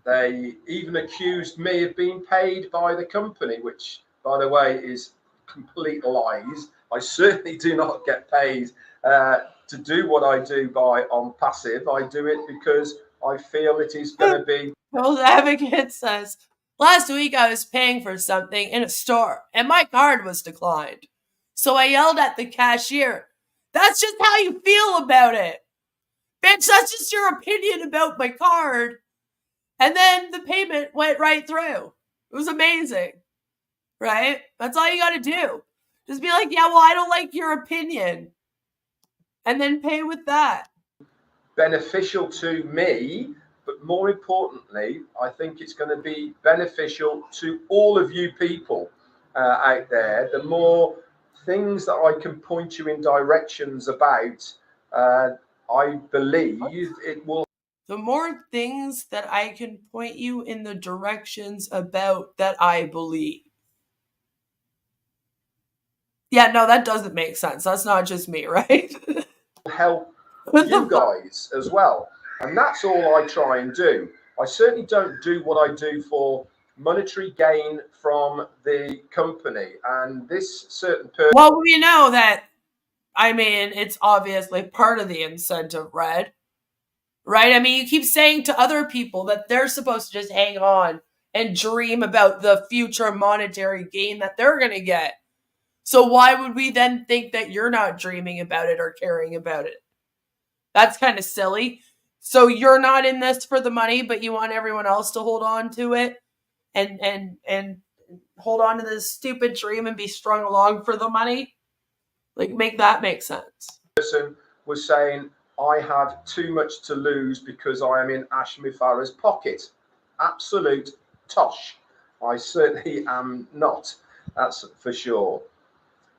They even accused me of being paid by the company, which, by the way, is complete lies. I certainly do not get paid to do what I do by Onpassive. I do it because I feel it is going to be. Well, the advocate says, last week I was paying for something in a store and my card was declined. So I yelled at the cashier, that's just how you feel about it. Bitch, that's just your opinion about my card. And then the payment went right through. It was amazing. Right? That's all you got to do. Just be like, yeah, well, I don't like your opinion. And then pay with that. Beneficial to me, but more importantly, I think it's going to be beneficial to all of you people out there. The more things that I can point you in directions about, I believe it will. The more things that I can point you in the directions about that I believe. Yeah, no, that doesn't make sense. That's not just me, right? Help you guys as well. And that's all I try and do. I certainly don't do what I do for monetary gain from the company. And this certain person. Well, we know that, I mean, it's obviously part of the incentive, Red. Right? I mean, you keep saying to other people that they're supposed to just hang on and dream about the future monetary gain that they're going to get. So why would we then think that you're not dreaming about it or caring about it? That's kind of silly. So you're not in this for the money, but you want everyone else to hold on to it and hold on to this stupid dream and be strung along for the money? Like, make that make sense. Person was saying, I have too much to lose because I am in Ashmi Farah's pocket. Absolute tosh. I certainly am not. That's for sure.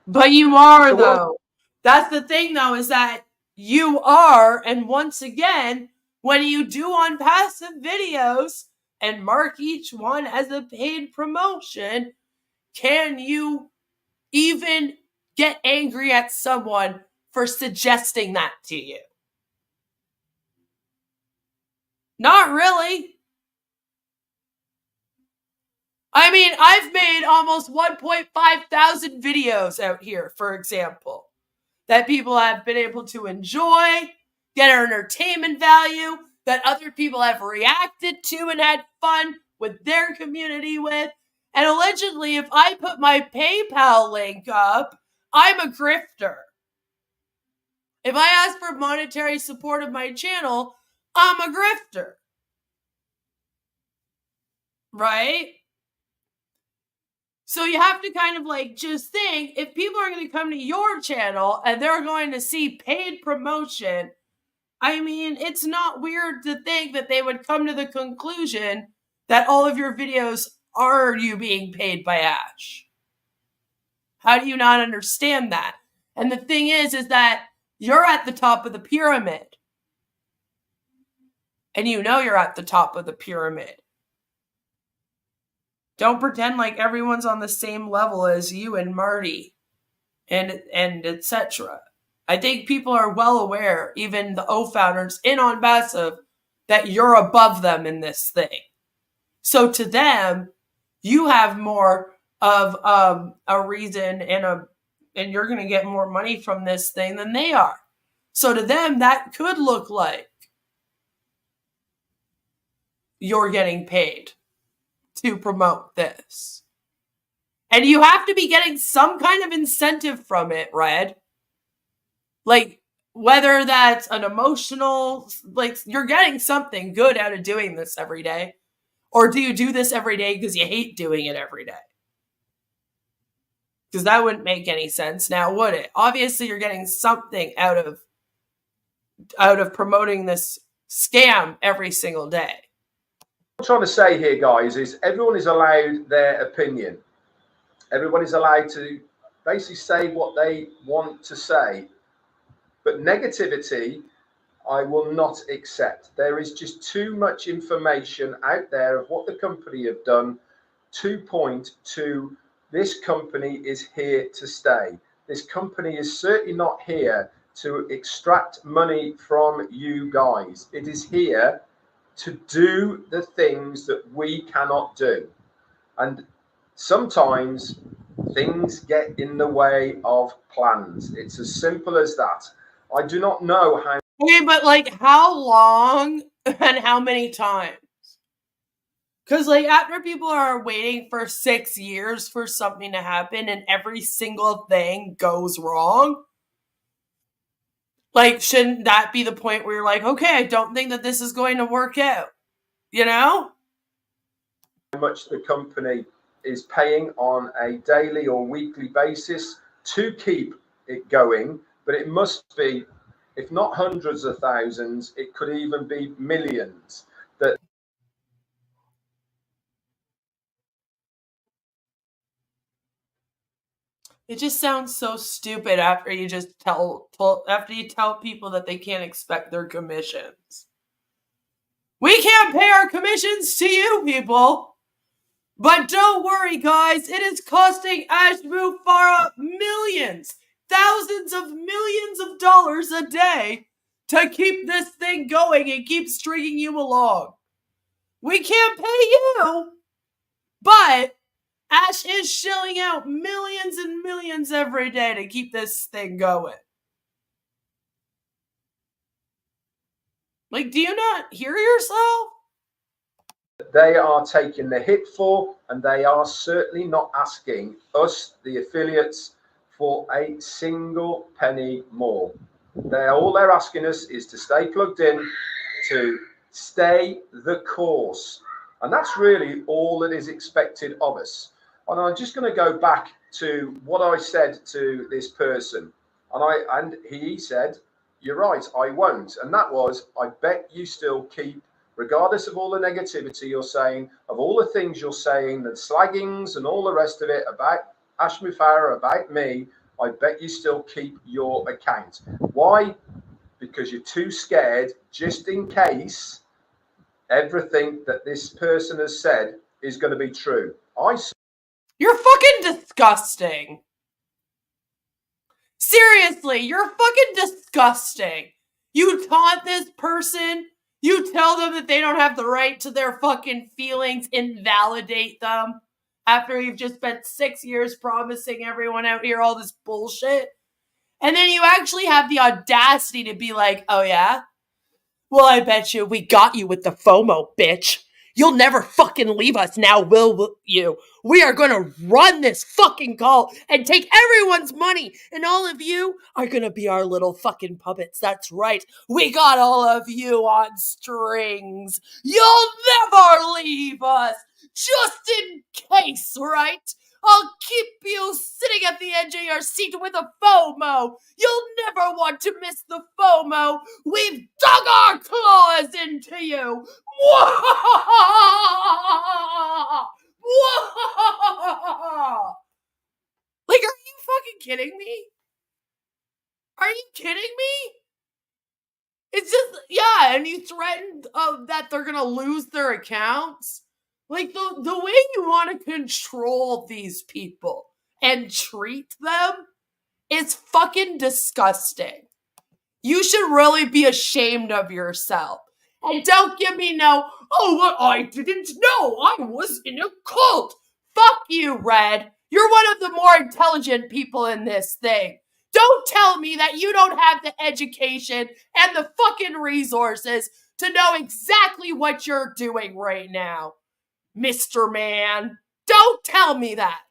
But you are, though. That's the thing, though, is that you are, and once again, when you do Onpassive videos and mark each one as a paid promotion, can you even get angry at someone for suggesting that to you? Not really. I mean, I've made almost 1.5 thousand videos out here, for example, that people have been able to enjoy, get entertainment value, that other people have reacted to and had fun with their community with. And allegedly, if I put my PayPal link up, I'm a grifter. If I ask for monetary support of my channel, I'm a grifter. Right? So you have to kind of like just think, if people are going to come to your channel and they're going to see paid promotion, I mean, it's not weird to think that they would come to the conclusion that all of your videos are you being paid by Ash. How do you not understand that? And the thing is that you're at the top of the pyramid. And you know you're at the top of the pyramid. Don't pretend like everyone's on the same level as you and Marty and etc. I think people are well aware, even the O-founders in Onpassive, that you're above them in this thing. So to them, you have more of a reason and you're going to get more money from this thing than they are. So to them, that could look like you're getting paid to promote this. And you have to be getting some kind of incentive from it, Red. Like, whether that's an emotional, like, you're getting something good out of doing this every day. Or do you do this every day because you hate doing it every day? Because that wouldn't make any sense now, would it? Obviously, you're getting something out of promoting this scam every single day. What I'm trying to say here, guys, is everyone is allowed their opinion. Everyone is allowed to basically say what they want to say. But negativity, I will not accept. There is just too much information out there of what the company have done to point to this company is here to stay. This company is certainly not here to extract money from you guys. It is here to do the things that we cannot do. And sometimes things get in the way of plans. It's as simple as that. I do not know how. Okay, but like how long and how many times? Because like after people are waiting for 6 years for something to happen and every single thing goes wrong, like, shouldn't that be the point where you're like, okay, I don't think that this is going to work out, you know? How much the company is paying on a daily or weekly basis to keep it going, but it must be, if not hundreds of thousands, it could even be millions. That It just sounds so stupid after you just tell people that they can't expect their commissions. We can't pay our commissions to you people. But don't worry, guys. It is costing Ashmu Farah millions, thousands of millions of dollars a day to keep this thing going and keep stringing you along. We can't pay you, but Ash is shelling out millions and millions every day to keep this thing going. Like, do you not hear yourself? they are taking the hit for, and they are certainly not asking us, the affiliates, for a single penny more. All they're asking us is to stay plugged in, to stay the course. And that's really all that is expected of us. And I'm just going to go back to what I said to this person. And he said, "You're right, I won't." And that was, "I bet you still keep, regardless of all the negativity you're saying, of all the things you're saying, the slaggings and all the rest of it about Ashmi Farah, about me, I bet you still keep your account. Why? Because you're too scared, just in case everything that this person has said is going to be true." You're fucking disgusting. Seriously, you're fucking disgusting. You taunt this person, you tell them that they don't have the right to their fucking feelings, invalidate them after you've just spent 6 years promising everyone out here all this bullshit. And then you actually have the audacity to be like, "Oh yeah? Well, I bet you we got you with the FOMO, bitch. You'll never fucking leave us now, will you? We are gonna run this fucking call and take everyone's money, and all of you are gonna be our little fucking puppets. That's right. We got all of you on strings. You'll never leave us, just in case, right? I'll keep you sitting at the edge of your seat with a FOMO. You'll never want to miss the FOMO. We've dug our claws into you." Like, are you fucking kidding me? Are you kidding me? It's just, yeah, and you threatened that they're gonna lose their accounts. Like, the way you want to control these people and treat them is fucking disgusting. You should really be ashamed of yourself. And don't give me no, "Oh, what, I didn't know I was in a cult." Fuck you, Red. You're one of the more intelligent people in this thing. Don't tell me that you don't have the education and the fucking resources to know exactly what you're doing right now, Mr. Man. Don't tell me that.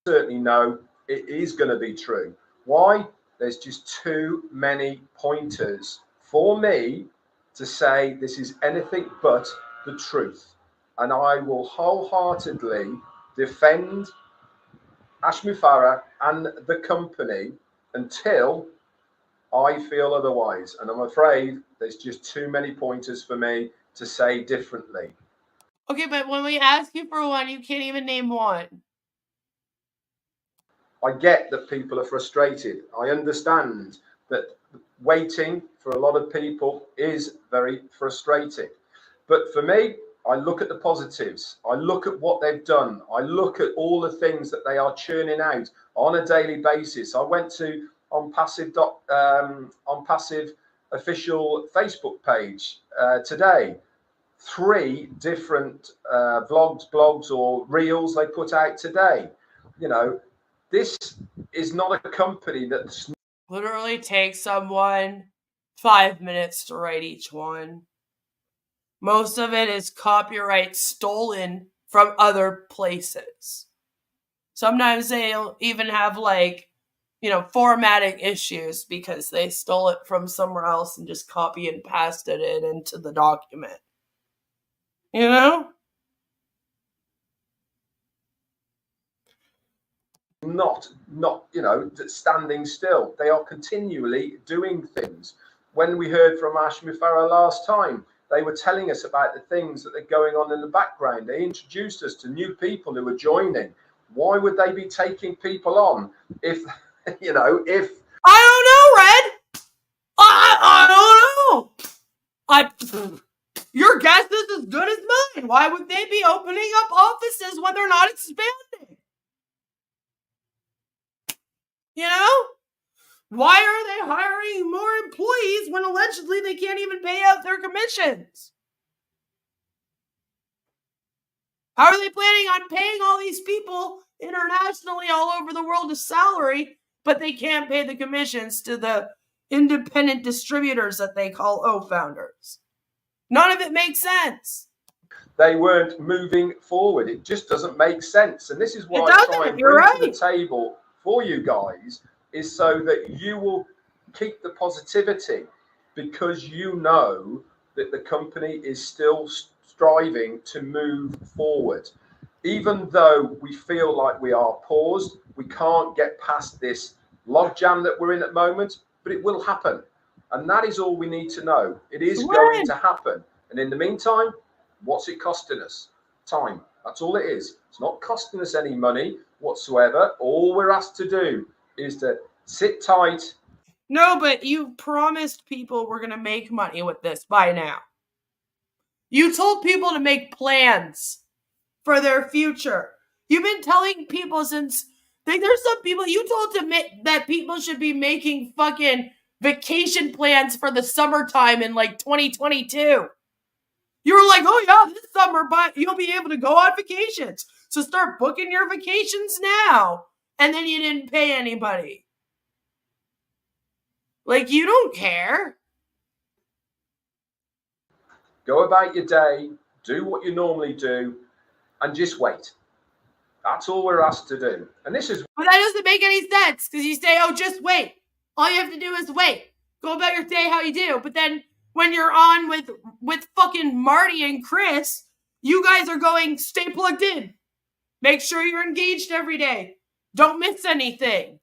Certainly know it is going to be true. Why? There's just too many pointers for me to say this is anything but the truth. And I will wholeheartedly defend Ashmi Farah and the company until I feel otherwise. And I'm afraid there's just too many pointers for me to say differently. Okay, but when we ask you for one, you can't even name one. I get that people are frustrated. I understand that waiting for a lot of people is very frustrating. But for me, I look at the positives. I look at what they've done. I look at all the things that they are churning out on a daily basis. I went to Onpassive official Facebook page today. 3 different vlogs, blogs, or reels they put out today. You know, this is not a company that Literally takes someone 5 minutes to write each one. Most of it is copyright stolen from other places. Sometimes they'll even have, like, formatting issues because they stole it from somewhere else and just copy and pasted it into the document. You know? not standing still. They are continually doing things. When we heard from Ashmi Farah last time, they were telling us about the things that are going on in the background. They introduced us to new people who were joining. Why would they be taking people on if if I don't know, Red. I don't know. Your guess is as good as mine. Why would they be opening up offices when they're not expanding? You know? Why are they hiring more employees when allegedly they can't even pay out their commissions? How are they planning on paying all these people internationally all over the world a salary, but they can't pay the commissions to the independent distributors that they call O-founders? None of it makes sense. they weren't moving forward? It just doesn't make sense. And this is what It I doesn't, try and you're bring right. to the table for you guys, is so that you will keep the positivity, because you know that the company is still striving to move forward. Even though we feel like we are paused, we can't get past this logjam that we're in at the moment, but it will happen. And that is all we need to know. It is going to happen. And in the meantime, what's it costing us? Time. That's all it is. It's not costing us any money whatsoever. All we're asked to do is to sit tight. No, but you promised people we're going to make money with this by now. You told people to make plans for their future. You've been telling people since, like, there's some people you told that people should be making fucking vacation plans for the summertime in like 2022. You were like, oh yeah, this summer, but you'll be able to go on vacations. So start booking your vacations now. And then you didn't pay anybody. Like, you don't care. Go about your day, do what you normally do, and just wait. That's all we're asked to do. And this is... But that doesn't make any sense, because you say, oh, just wait. All you have to do is wait. Go about your day how you do. But then when you're on with fucking Marty and Chris, you guys are going, stay plugged in. Make sure you're engaged every day. Don't miss anything.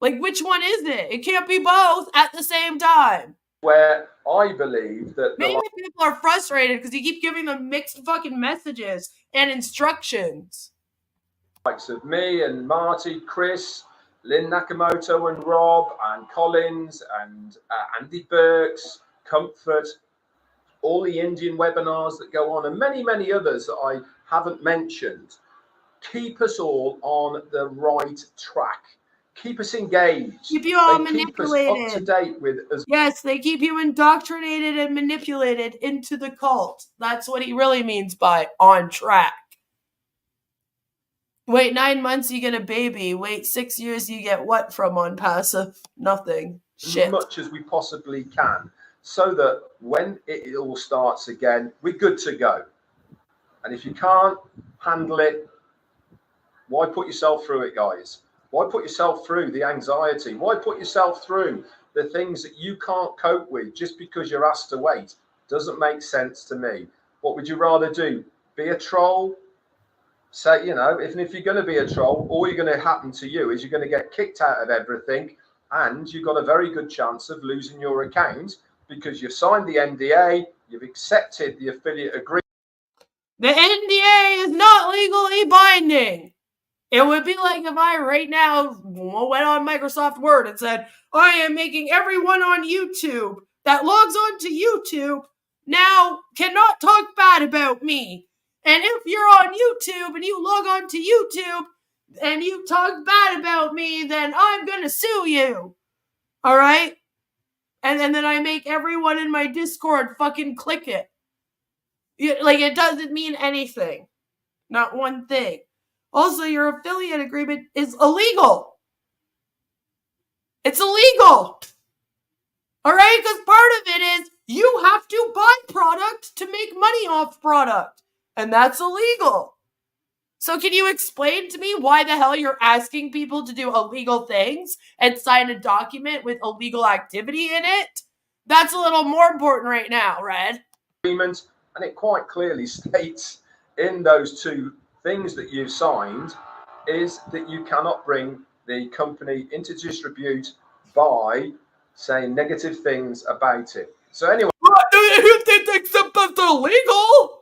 Like, which one is it? It can't be both at the same time. Where I believe that... Maybe people are frustrated because you keep giving them mixed fucking messages and instructions. Likes of me and Marty, Chris, Lynn Nakamoto and Rob and Collins and Andy Burks, Comfort, all the Indian webinars that go on, and many, many others that I haven't mentioned, keep us all on the right track. Keep us engaged. Keep you all they manipulated. Keep us up to date with us. Yes, they keep you indoctrinated and manipulated into the cult. That's what he really means by on track. Wait 9 months, you get a baby. Wait 6 years, you get what from Onpassive? Nothing. Shit. As much as we possibly can, so that when it all starts again, we're good to go. And if you can't handle it, why put yourself through it, guys? Why put yourself through the anxiety? Why put yourself through the things that you can't cope with just because you're asked to wait? Doesn't make sense to me. What would you rather do? Be a troll? Say, you know, if you're going to be a troll, all you're going to happen to you is you're going to get kicked out of everything, and you've got a very good chance of losing your account because you've signed the NDA, you've accepted the affiliate agreement. The NDA is not legally binding. It would be like if I right now went on Microsoft Word and said, I am making everyone on YouTube that logs on to YouTube now cannot talk bad about me. And if you're on YouTube and you log on to YouTube and you talk bad about me, then I'm going to sue you. All right? And then I make everyone in my Discord fucking click it. Like, it doesn't mean anything. Not one thing. Also, your affiliate agreement is illegal. It's illegal. All right? Because part of it is you have to buy product to make money off product. And that's illegal. So can you explain to me why the hell you're asking people to do illegal things and sign a document with illegal activity in it? That's a little more important right now, Red. And it quite clearly states in those two things that you've signed is that you cannot bring the company into disrepute by saying negative things about it. So anyway, what do you think that's illegal?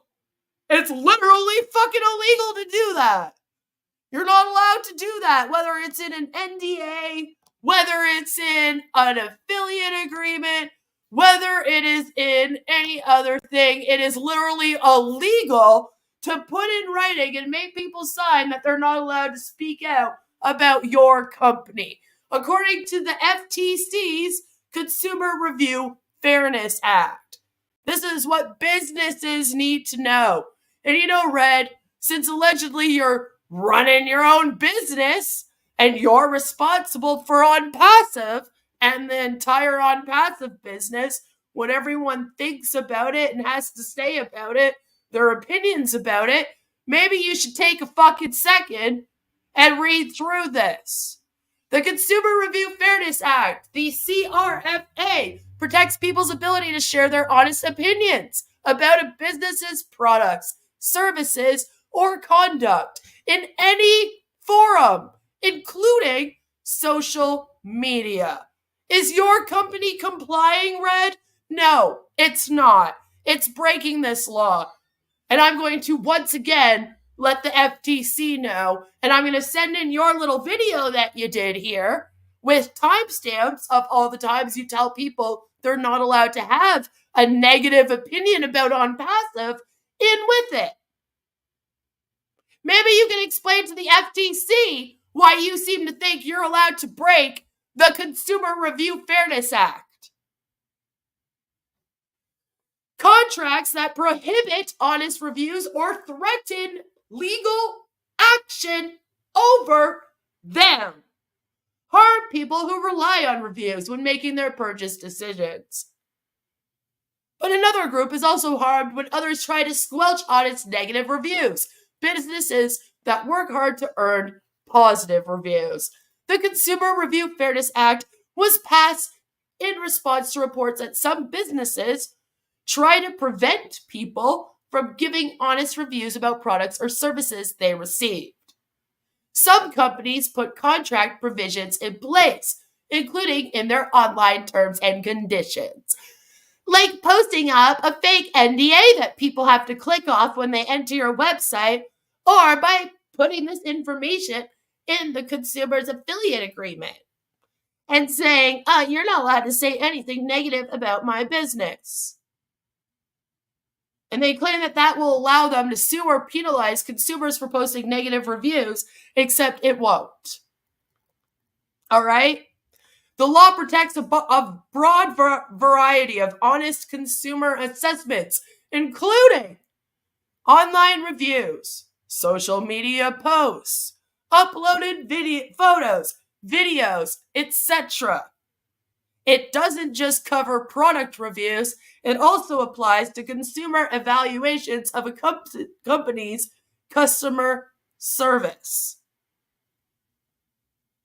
It's literally fucking illegal to do that. You're not allowed to do that, whether it's in an NDA, whether it's in an affiliate agreement, whether it is in any other thing. It is literally illegal to put in writing and make people sign that they're not allowed to speak out about your company, according to the FTC's Consumer Review Fairness Act. This is what businesses need to know. And you know, Red, since allegedly you're running your own business and you're responsible for Onpassive and the entire Onpassive business, what everyone thinks about it and has to say about it, their opinions about it, maybe you should take a fucking second and read through this. The Consumer Review Fairness Act, the CRFA, protects people's ability to share their honest opinions about a business's products, services, or conduct in any forum, including social media. Is your company complying, Red? No, it's not. It's breaking this law. And I'm going to once again let the FTC know, and I'm going to send in your little video that you did here with timestamps of all the times you tell people they're not allowed to have a negative opinion about Onpassive in with it. Maybe you can explain to the FTC why you seem to think you're allowed to break the Consumer Review Fairness Act. Contracts that prohibit honest reviews or threaten legal action over them harm people who rely on reviews when making their purchase decisions. But another group is also harmed when others try to squelch honest negative reviews. Businesses that work hard to earn positive reviews. The Consumer Review Fairness Act was passed in response to reports that some businesses try to prevent people from giving honest reviews about products or services they received. Some companies put contract provisions in place, including in their online terms and conditions, like posting up a fake NDA that people have to click off when they enter your website, or by putting this information in the consumer's affiliate agreement and saying, you're not allowed to say anything negative about my business. And they claim that that will allow them to sue or penalize consumers for posting negative reviews, except it won't. All right? The law protects a broad variety of honest consumer assessments, including online reviews, social media posts, uploaded photos, videos, etc. It doesn't just cover product reviews, it also applies to consumer evaluations of a company's customer service.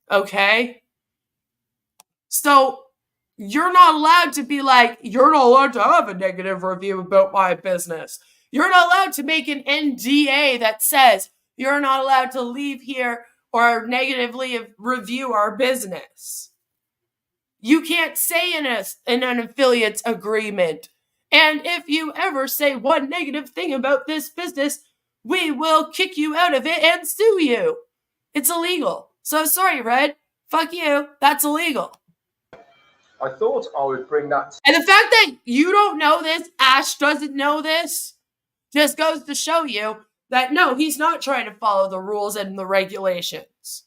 Okay? So, you're not allowed to be like, you're not allowed to have a negative review about my business. You're not allowed to make an NDA that says you're not allowed to leave here or negatively review our business. You can't say in an affiliate's agreement, and if you ever say one negative thing about this business, we will kick you out of it and sue you. It's illegal. So sorry, Red. Fuck you. That's illegal. I thought I would bring that. And the fact that you don't know this, Ash doesn't know this, just goes to show you that no, he's not trying to follow the rules and the regulations.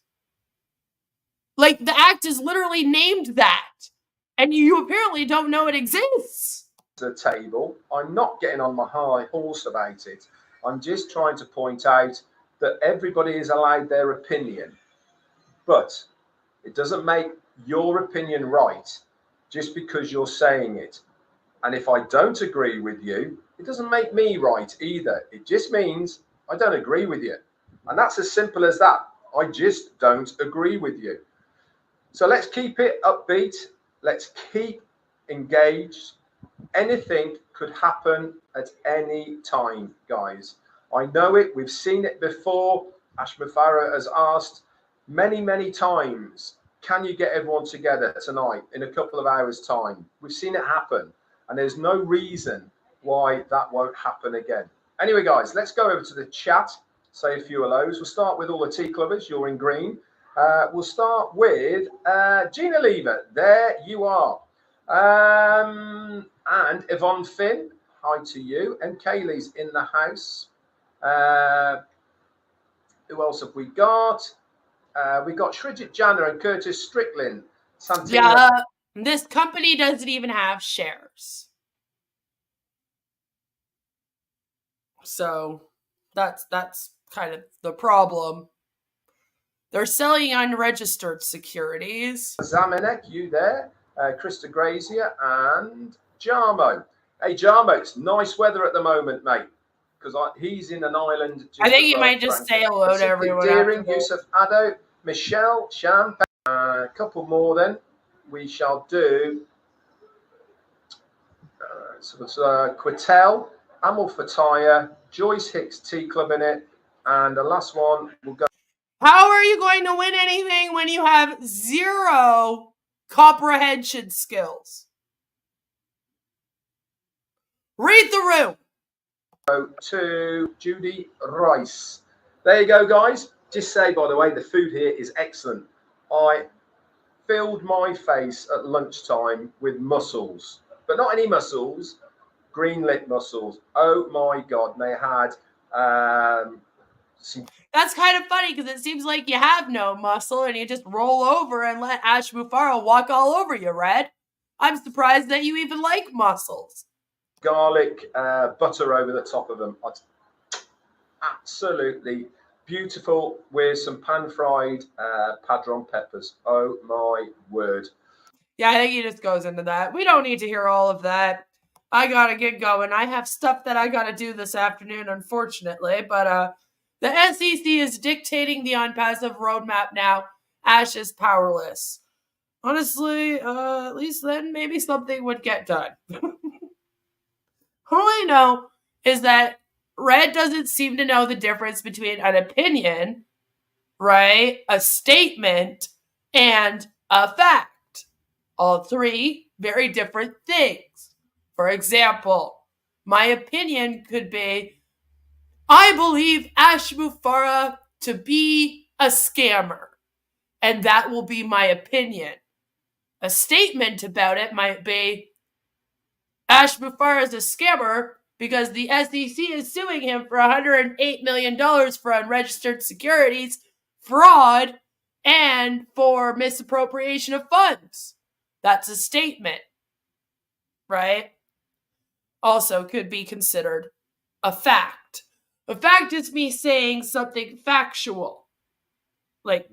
Like, the act is literally named that, and you apparently don't know it exists. The table. I'm not getting on my high horse about it. I'm just trying to point out that everybody is allowed their opinion, but it doesn't make your opinion right just because you're saying it. And if I don't agree with you, it doesn't make me right either. It just means I don't agree with you. And that's as simple as that. I just don't agree with you. So let's keep it upbeat. Let's keep engaged. Anything could happen at any time, guys. I know it. We've seen it before. Ashmafara has asked many times, can you get everyone together tonight in a couple of hours' time? We've seen it happen, and there's no reason why that won't happen again. Anyway, guys, let's go over to the chat, say a few hellos. We'll start with all the tea clubbers. You're in green. We'll start with Gina Lever. There you are. And Yvonne Finn, hi to you. And Kaylee's in the house. Who else have we got? We got Shridget Jana and Curtis Strickland. Santina. Yeah, this company doesn't even have shares. So that's kind of the problem. They're selling unregistered securities. Zamenek, you there? Krista Grazier and Jarmo. Hey, Jarmo, it's nice weather at the moment, mate. Because he's in an island. I think you might just say hello to everyone. Deering, Yusuf Addo, Michelle, Sham, a couple more then. We shall do Quittel, Amal Fataya, Joyce Hicks Tea Club in it, And the last one will go. How are you going to win anything when you have 0 comprehension skills? Read the room. To Judy Rice. There you go, guys. Just say, by the way, the food here is excellent. I filled my face at lunchtime with mussels, but not any mussels, green lip mussels. Oh my God. They had some. That's kind of funny because it seems like you have no muscle and you just roll over and let Ash Mufara walk all over you, Red. I'm surprised that you even like mussels. Garlic butter over the top of them. Absolutely beautiful with some pan-fried padron peppers. Oh my word. Yeah, I think he just goes into that. We don't need to hear all of that. I gotta get going. I have stuff that I gotta do this afternoon, unfortunately, but the SEC is dictating the Onpassive roadmap now. Ash is powerless. Honestly, at least then maybe something would get done. All I know is that Red doesn't seem to know the difference between an opinion, right, a statement, and a fact. All three very different things. For example, my opinion could be, I believe Ash Mufara to be a scammer, and that will be my opinion. A statement about it might be, Ash Mufara is a scammer because the SEC is suing him for $108 million for unregistered securities, fraud, and for misappropriation of funds. That's a statement, right? Also could be considered a fact. A fact is me saying something factual. Like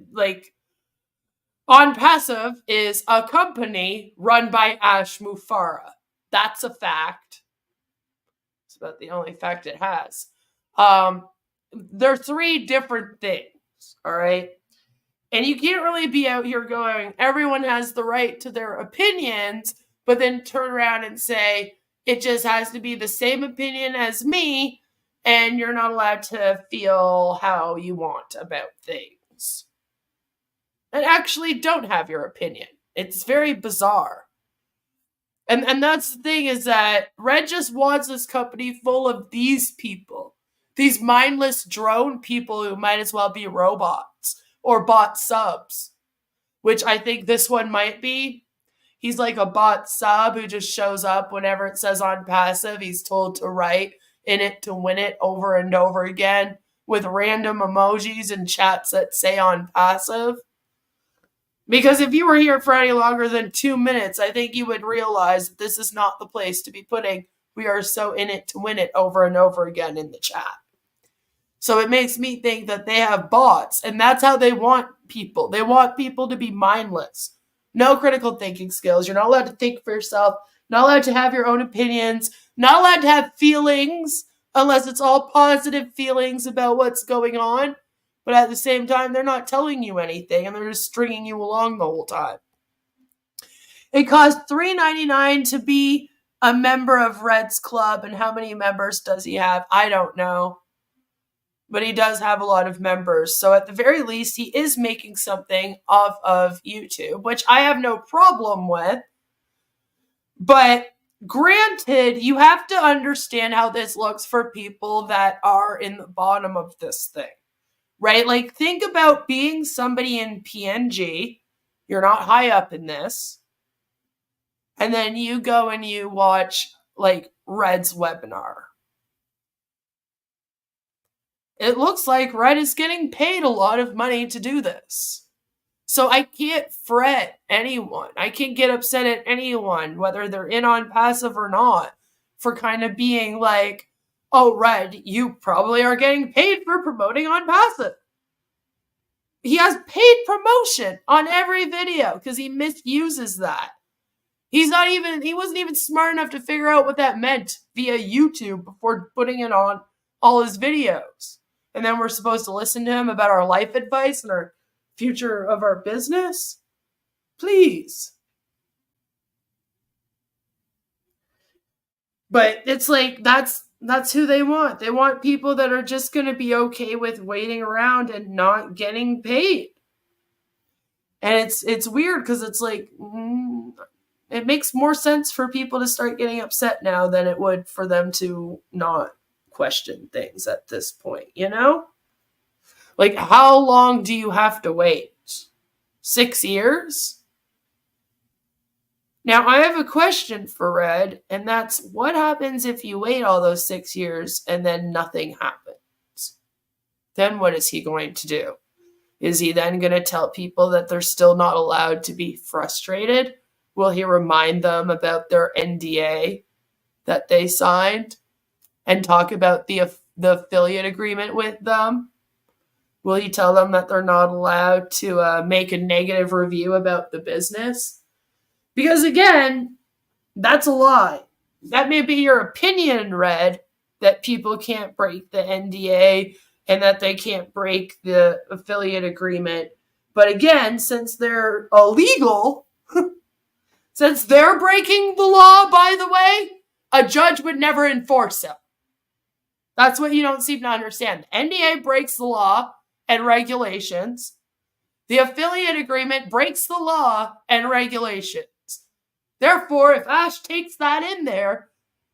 Onpassive is a company run by Ash Mufara. That's a fact. It's about the only fact it has. They're three different things, all right? And you can't really be out here going, everyone has the right to their opinions, but then turn around and say, it just has to be the same opinion as me, and you're not allowed to feel how you want about things. And actually don't have your opinion. It's very bizarre. And that's the thing, is that Red just wants this company full of these people. These mindless drone people who might as well be robots or bot subs. Which I think this one might be. He's like a bot sub who just shows up whenever it says Onpassive. He's told to write in it to win it over and over again with random emojis and chats that say Onpassive. Because if you were here for any longer than 2 minutes, I think you would realize that this is not the place to be putting "we are so in it to win it" over and over again in the chat. So it makes me think that they have bots, and that's how they want people. They want people to be mindless. No critical thinking skills. You're not allowed to think for yourself. Not allowed to have your own opinions. Not allowed to have feelings unless it's all positive feelings about what's going on. But at the same time, they're not telling you anything, and they're just stringing you along the whole time. It costs $3.99 to be a member of Red's club, and how many members does he have? I don't know. But he does have a lot of members. So at the very least, he is making something off of YouTube, which I have no problem with. But granted, you have to understand how this looks for people that are in the bottom of this thing. Right? Like, think about being somebody in PNG. You're not high up in this. And then you go and you watch, like, Red's webinar. It looks like Red is getting paid a lot of money to do this. So I can't fret anyone. I can't get upset at anyone, whether they're in Onpassive or not, for kind of being like, oh, Red, you probably are getting paid for promoting Onpassive. He has paid promotion on every video because he misuses that. He wasn't even smart enough to figure out what that meant via YouTube before putting it on all his videos. And then we're supposed to listen to him about our life advice and our future of our business? Please. But it's like, that's That's who they want. They want people that are just going to be okay with waiting around and not getting paid. And it's weird because it's like, it makes more sense for people to start getting upset now than it would for them to not question things at this point, you know? Like, how long do you have to wait? 6 years? Now, I have a question for Red, and that's what happens if you wait all those 6 years and then nothing happens? Then what is he going to do? Is he then going to tell people that they're still not allowed to be frustrated? Will he remind them about their NDA that they signed and talk about the affiliate agreement with them? Will he tell them that they're not allowed to make a negative review about the business? Because again, that's a lie. That may be your opinion, Red, that people can't break the NDA and that they can't break the affiliate agreement. But again, since they're illegal, since they're breaking the law, by the way, a judge would never enforce them. That's what you don't seem to understand. The NDA breaks the law and regulations. The affiliate agreement breaks the law and regulations. Therefore, if Ash takes that in there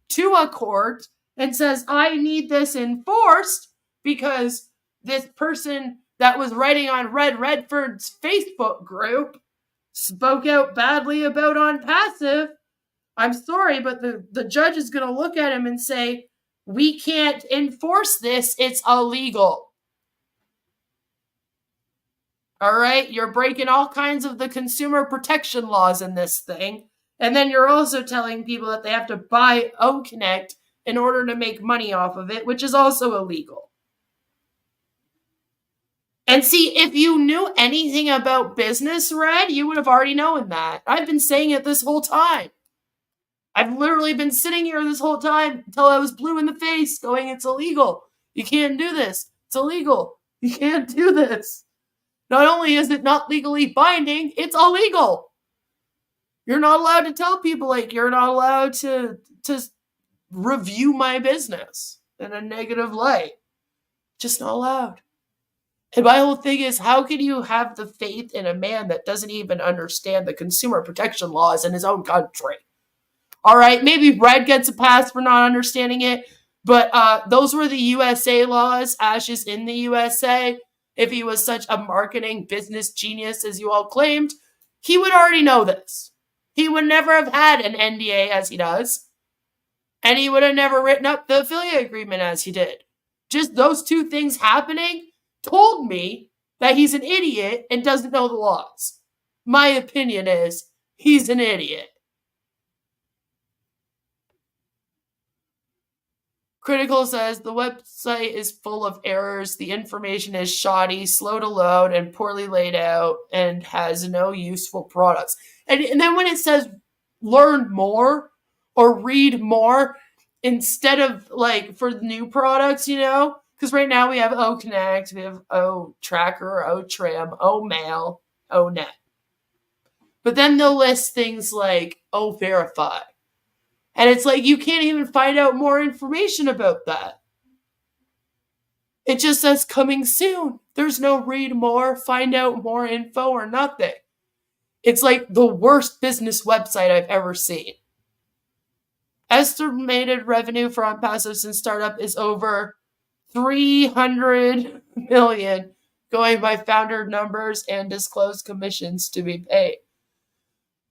to a court and says, I need this enforced because this person that was writing on Redfern's Facebook group spoke out badly about Onpassive, I'm sorry, but the judge is going to look at him and say, we can't enforce this. It's illegal. All right? You're breaking all kinds of the consumer protection laws in this thing. And then you're also telling people that they have to buy OConnect in order to make money off of it, which is also illegal. And see, if you knew anything about business, Red, you would have already known that. I've been saying it this whole time. I've literally been sitting here this whole time until I was blue in the face going, it's illegal. You can't do this. It's illegal. You can't do this. Not only is it not legally binding, it's illegal. You're not allowed to tell people, like, you're not allowed to review my business in a negative light. Just not allowed. And my whole thing is, how can you have the faith in a man that doesn't even understand the consumer protection laws in his own country? All right, maybe Red gets a pass for not understanding it, but those were the USA laws. Ash is in the USA. If he was such a marketing business genius as you all claimed, he would already know this. He would never have had an NDA as he does, and he would have never written up the affiliate agreement as he did. Just those two things happening told me that he's an idiot and doesn't know the laws. My opinion is he's an idiot. Critical says the website is full of errors, the information is shoddy, slow to load, and poorly laid out, and has no useful products. And then when it says learn more or read more, instead of like for new products, you know, because right now we have OConnect, we have OTracker, OTrim, OMail, ONet. But then they'll list things like OVerify. And it's like, you can't even find out more information about that. It just says coming soon. There's no read more, find out more info, or nothing. It's like the worst business website I've ever seen. Estimated revenue for Onpassive since startup is over 300 million, going by founder numbers and disclosed commissions to be paid.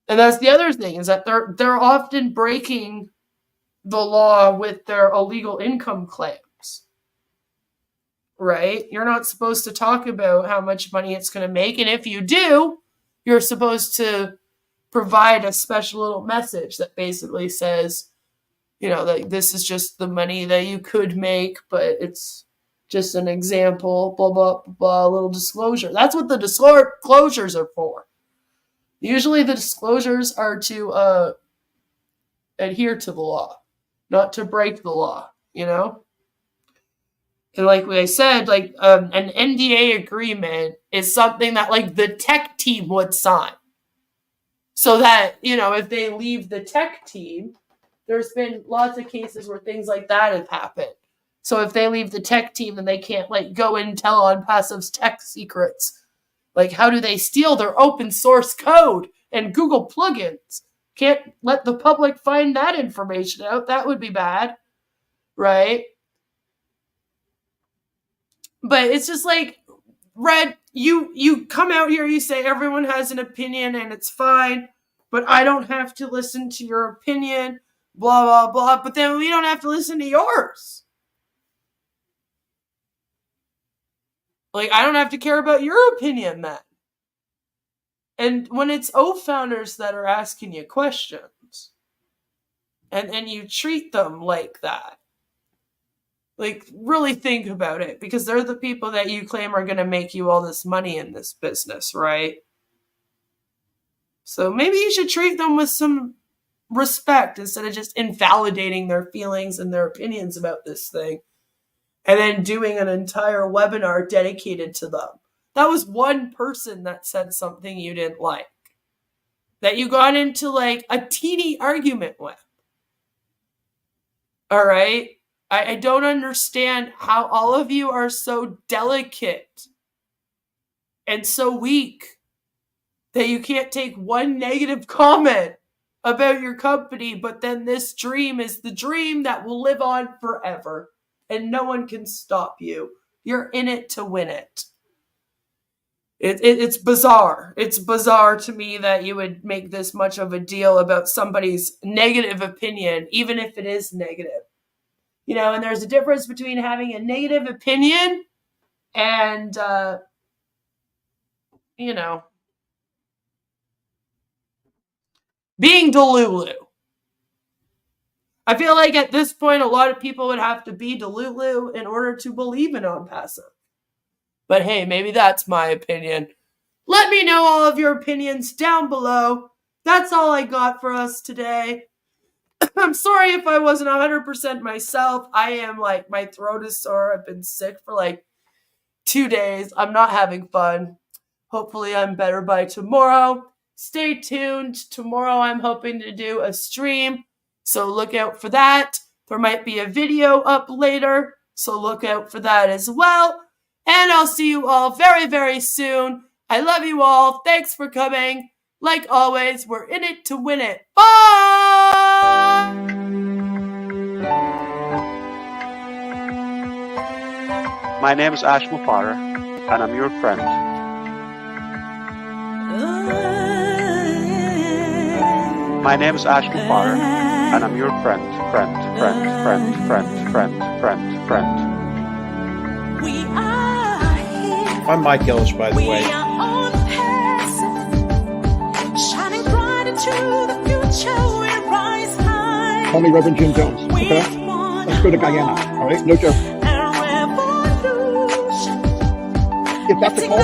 And that's the other thing, is that they're often breaking the law with their illegal income claims. Right? You're not supposed to talk about how much money it's going to make. And if you do, you're supposed to provide a special little message that basically says, you know, that this is just the money that you could make, but it's just an example, blah, blah, blah, little disclosure. That's what the disclosures are for. Usually the disclosures are to adhere to the law, not to break the law, you know? And like I said, like an NDA agreement is something that like the tech team would sign. So that, you know, if they leave the tech team, there's been lots of cases where things like that have happened. So if they leave the tech team, then they can't like go and tell Onpassive's tech secrets. Like, how do they steal their open source code and Google plugins? Can't let the public find that information out. That would be bad, right? But it's just like, Red, you come out here, you say everyone has an opinion and it's fine, but I don't have to listen to your opinion, blah, blah, blah. But then we don't have to listen to yours. Like, I don't have to care about your opinion then. And when it's founders that are asking you questions, and you treat them like that, like, really think about it, because they're the people that you claim are going to make you all this money in this business, right? So maybe you should treat them with some respect instead of just invalidating their feelings and their opinions about this thing and then doing an entire webinar dedicated to them. That was one person that said something you didn't like, that you got into like a teeny argument with. All right? I don't understand how all of you are so delicate and so weak that you can't take one negative comment about your company, but then this dream is the dream that will live on forever and no one can stop you. You're in it to win it. It's bizarre. It's bizarre to me that you would make this much of a deal about somebody's negative opinion, even if it is negative. You know, and there's a difference between having a negative opinion and, you know, being Delulu. I feel like at this point, a lot of people would have to be Delulu in order to believe in Onpassive. But hey, maybe that's my opinion. Let me know all of your opinions down below. That's all I got for us today. I'm sorry if I wasn't 100% myself. I am like, my throat is sore. I've been sick for like 2 days. I'm not having fun. Hopefully I'm better by tomorrow. Stay tuned. Tomorrow I'm hoping to do a stream, so look out for that. There might be a video up later, so look out for that as well. And I'll see you all very, very soon. I love you all. Thanks for coming. Like always, we're in it to win it. Bye! My name is Ash Mufara, and I'm your friend. My name is Ash Mufara, and I'm your friend. I'm Mike Ellis, by the way. Call me Reverend Jim Jones, okay? Let's go to Guyana, all right? No joke. If that's a call.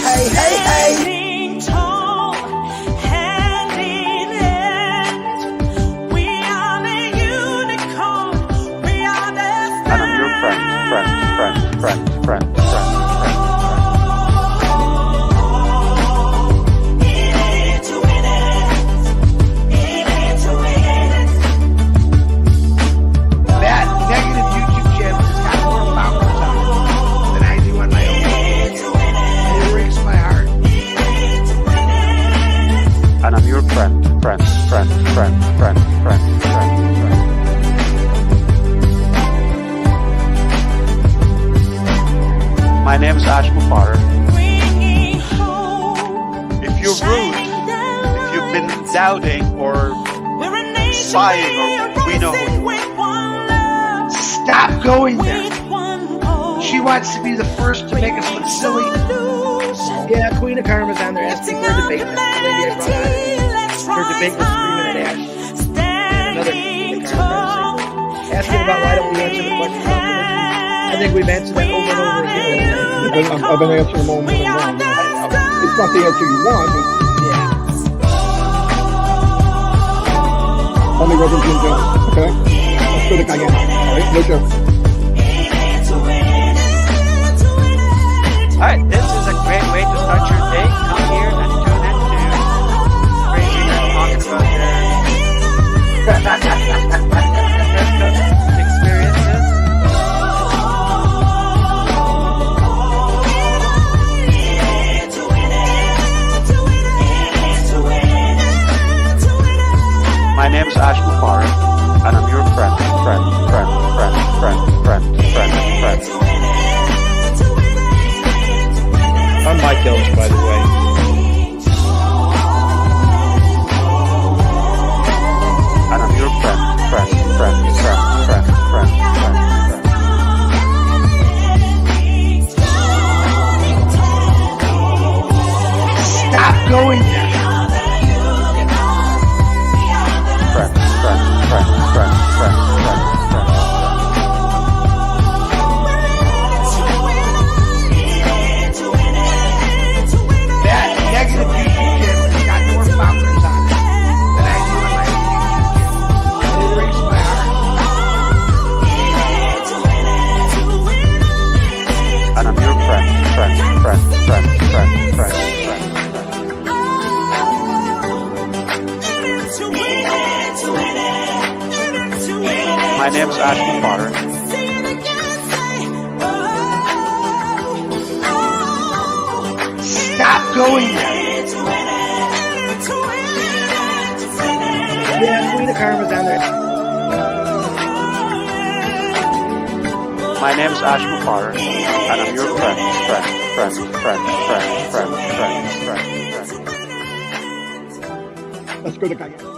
Hey. And I'm your friend. That negative YouTube channel has got more followers on it than I do on my own. And it breaks my heart. And I'm your friend. My name is Ash Mufara. If you're rude, if you've been doubting or spying, or we know who you are. Stop going there. She wants to be the first to make us look silly. Yeah, Queen of Karma's on there asking for a debate. That's the lady I brought on. Her debate was 3 minute Ash. And another Queen of Karma asking about why don't we answer the questions on religion. I think we've answered that over and over again. I've been answering them all more than one. It's not the answer you want, but Yeah. call me Reverend Jim Jones, okay? Let's go to Guyana, all right? No joke. Alright, this is a great way to start your day. Come here and tune into Crazy kills, by the way. And I'm your friend. Stop going there. Friend. That negative YouTube kid has got more followers on it than I do in my own YouTube kid. It breaks my heart. And I'm your friend. My name's Ashton Potter. Stop going there. Yeah, Queen of Karma's on there. My name's Ashton Potter, and I'm your friend. Let's go to Guyana.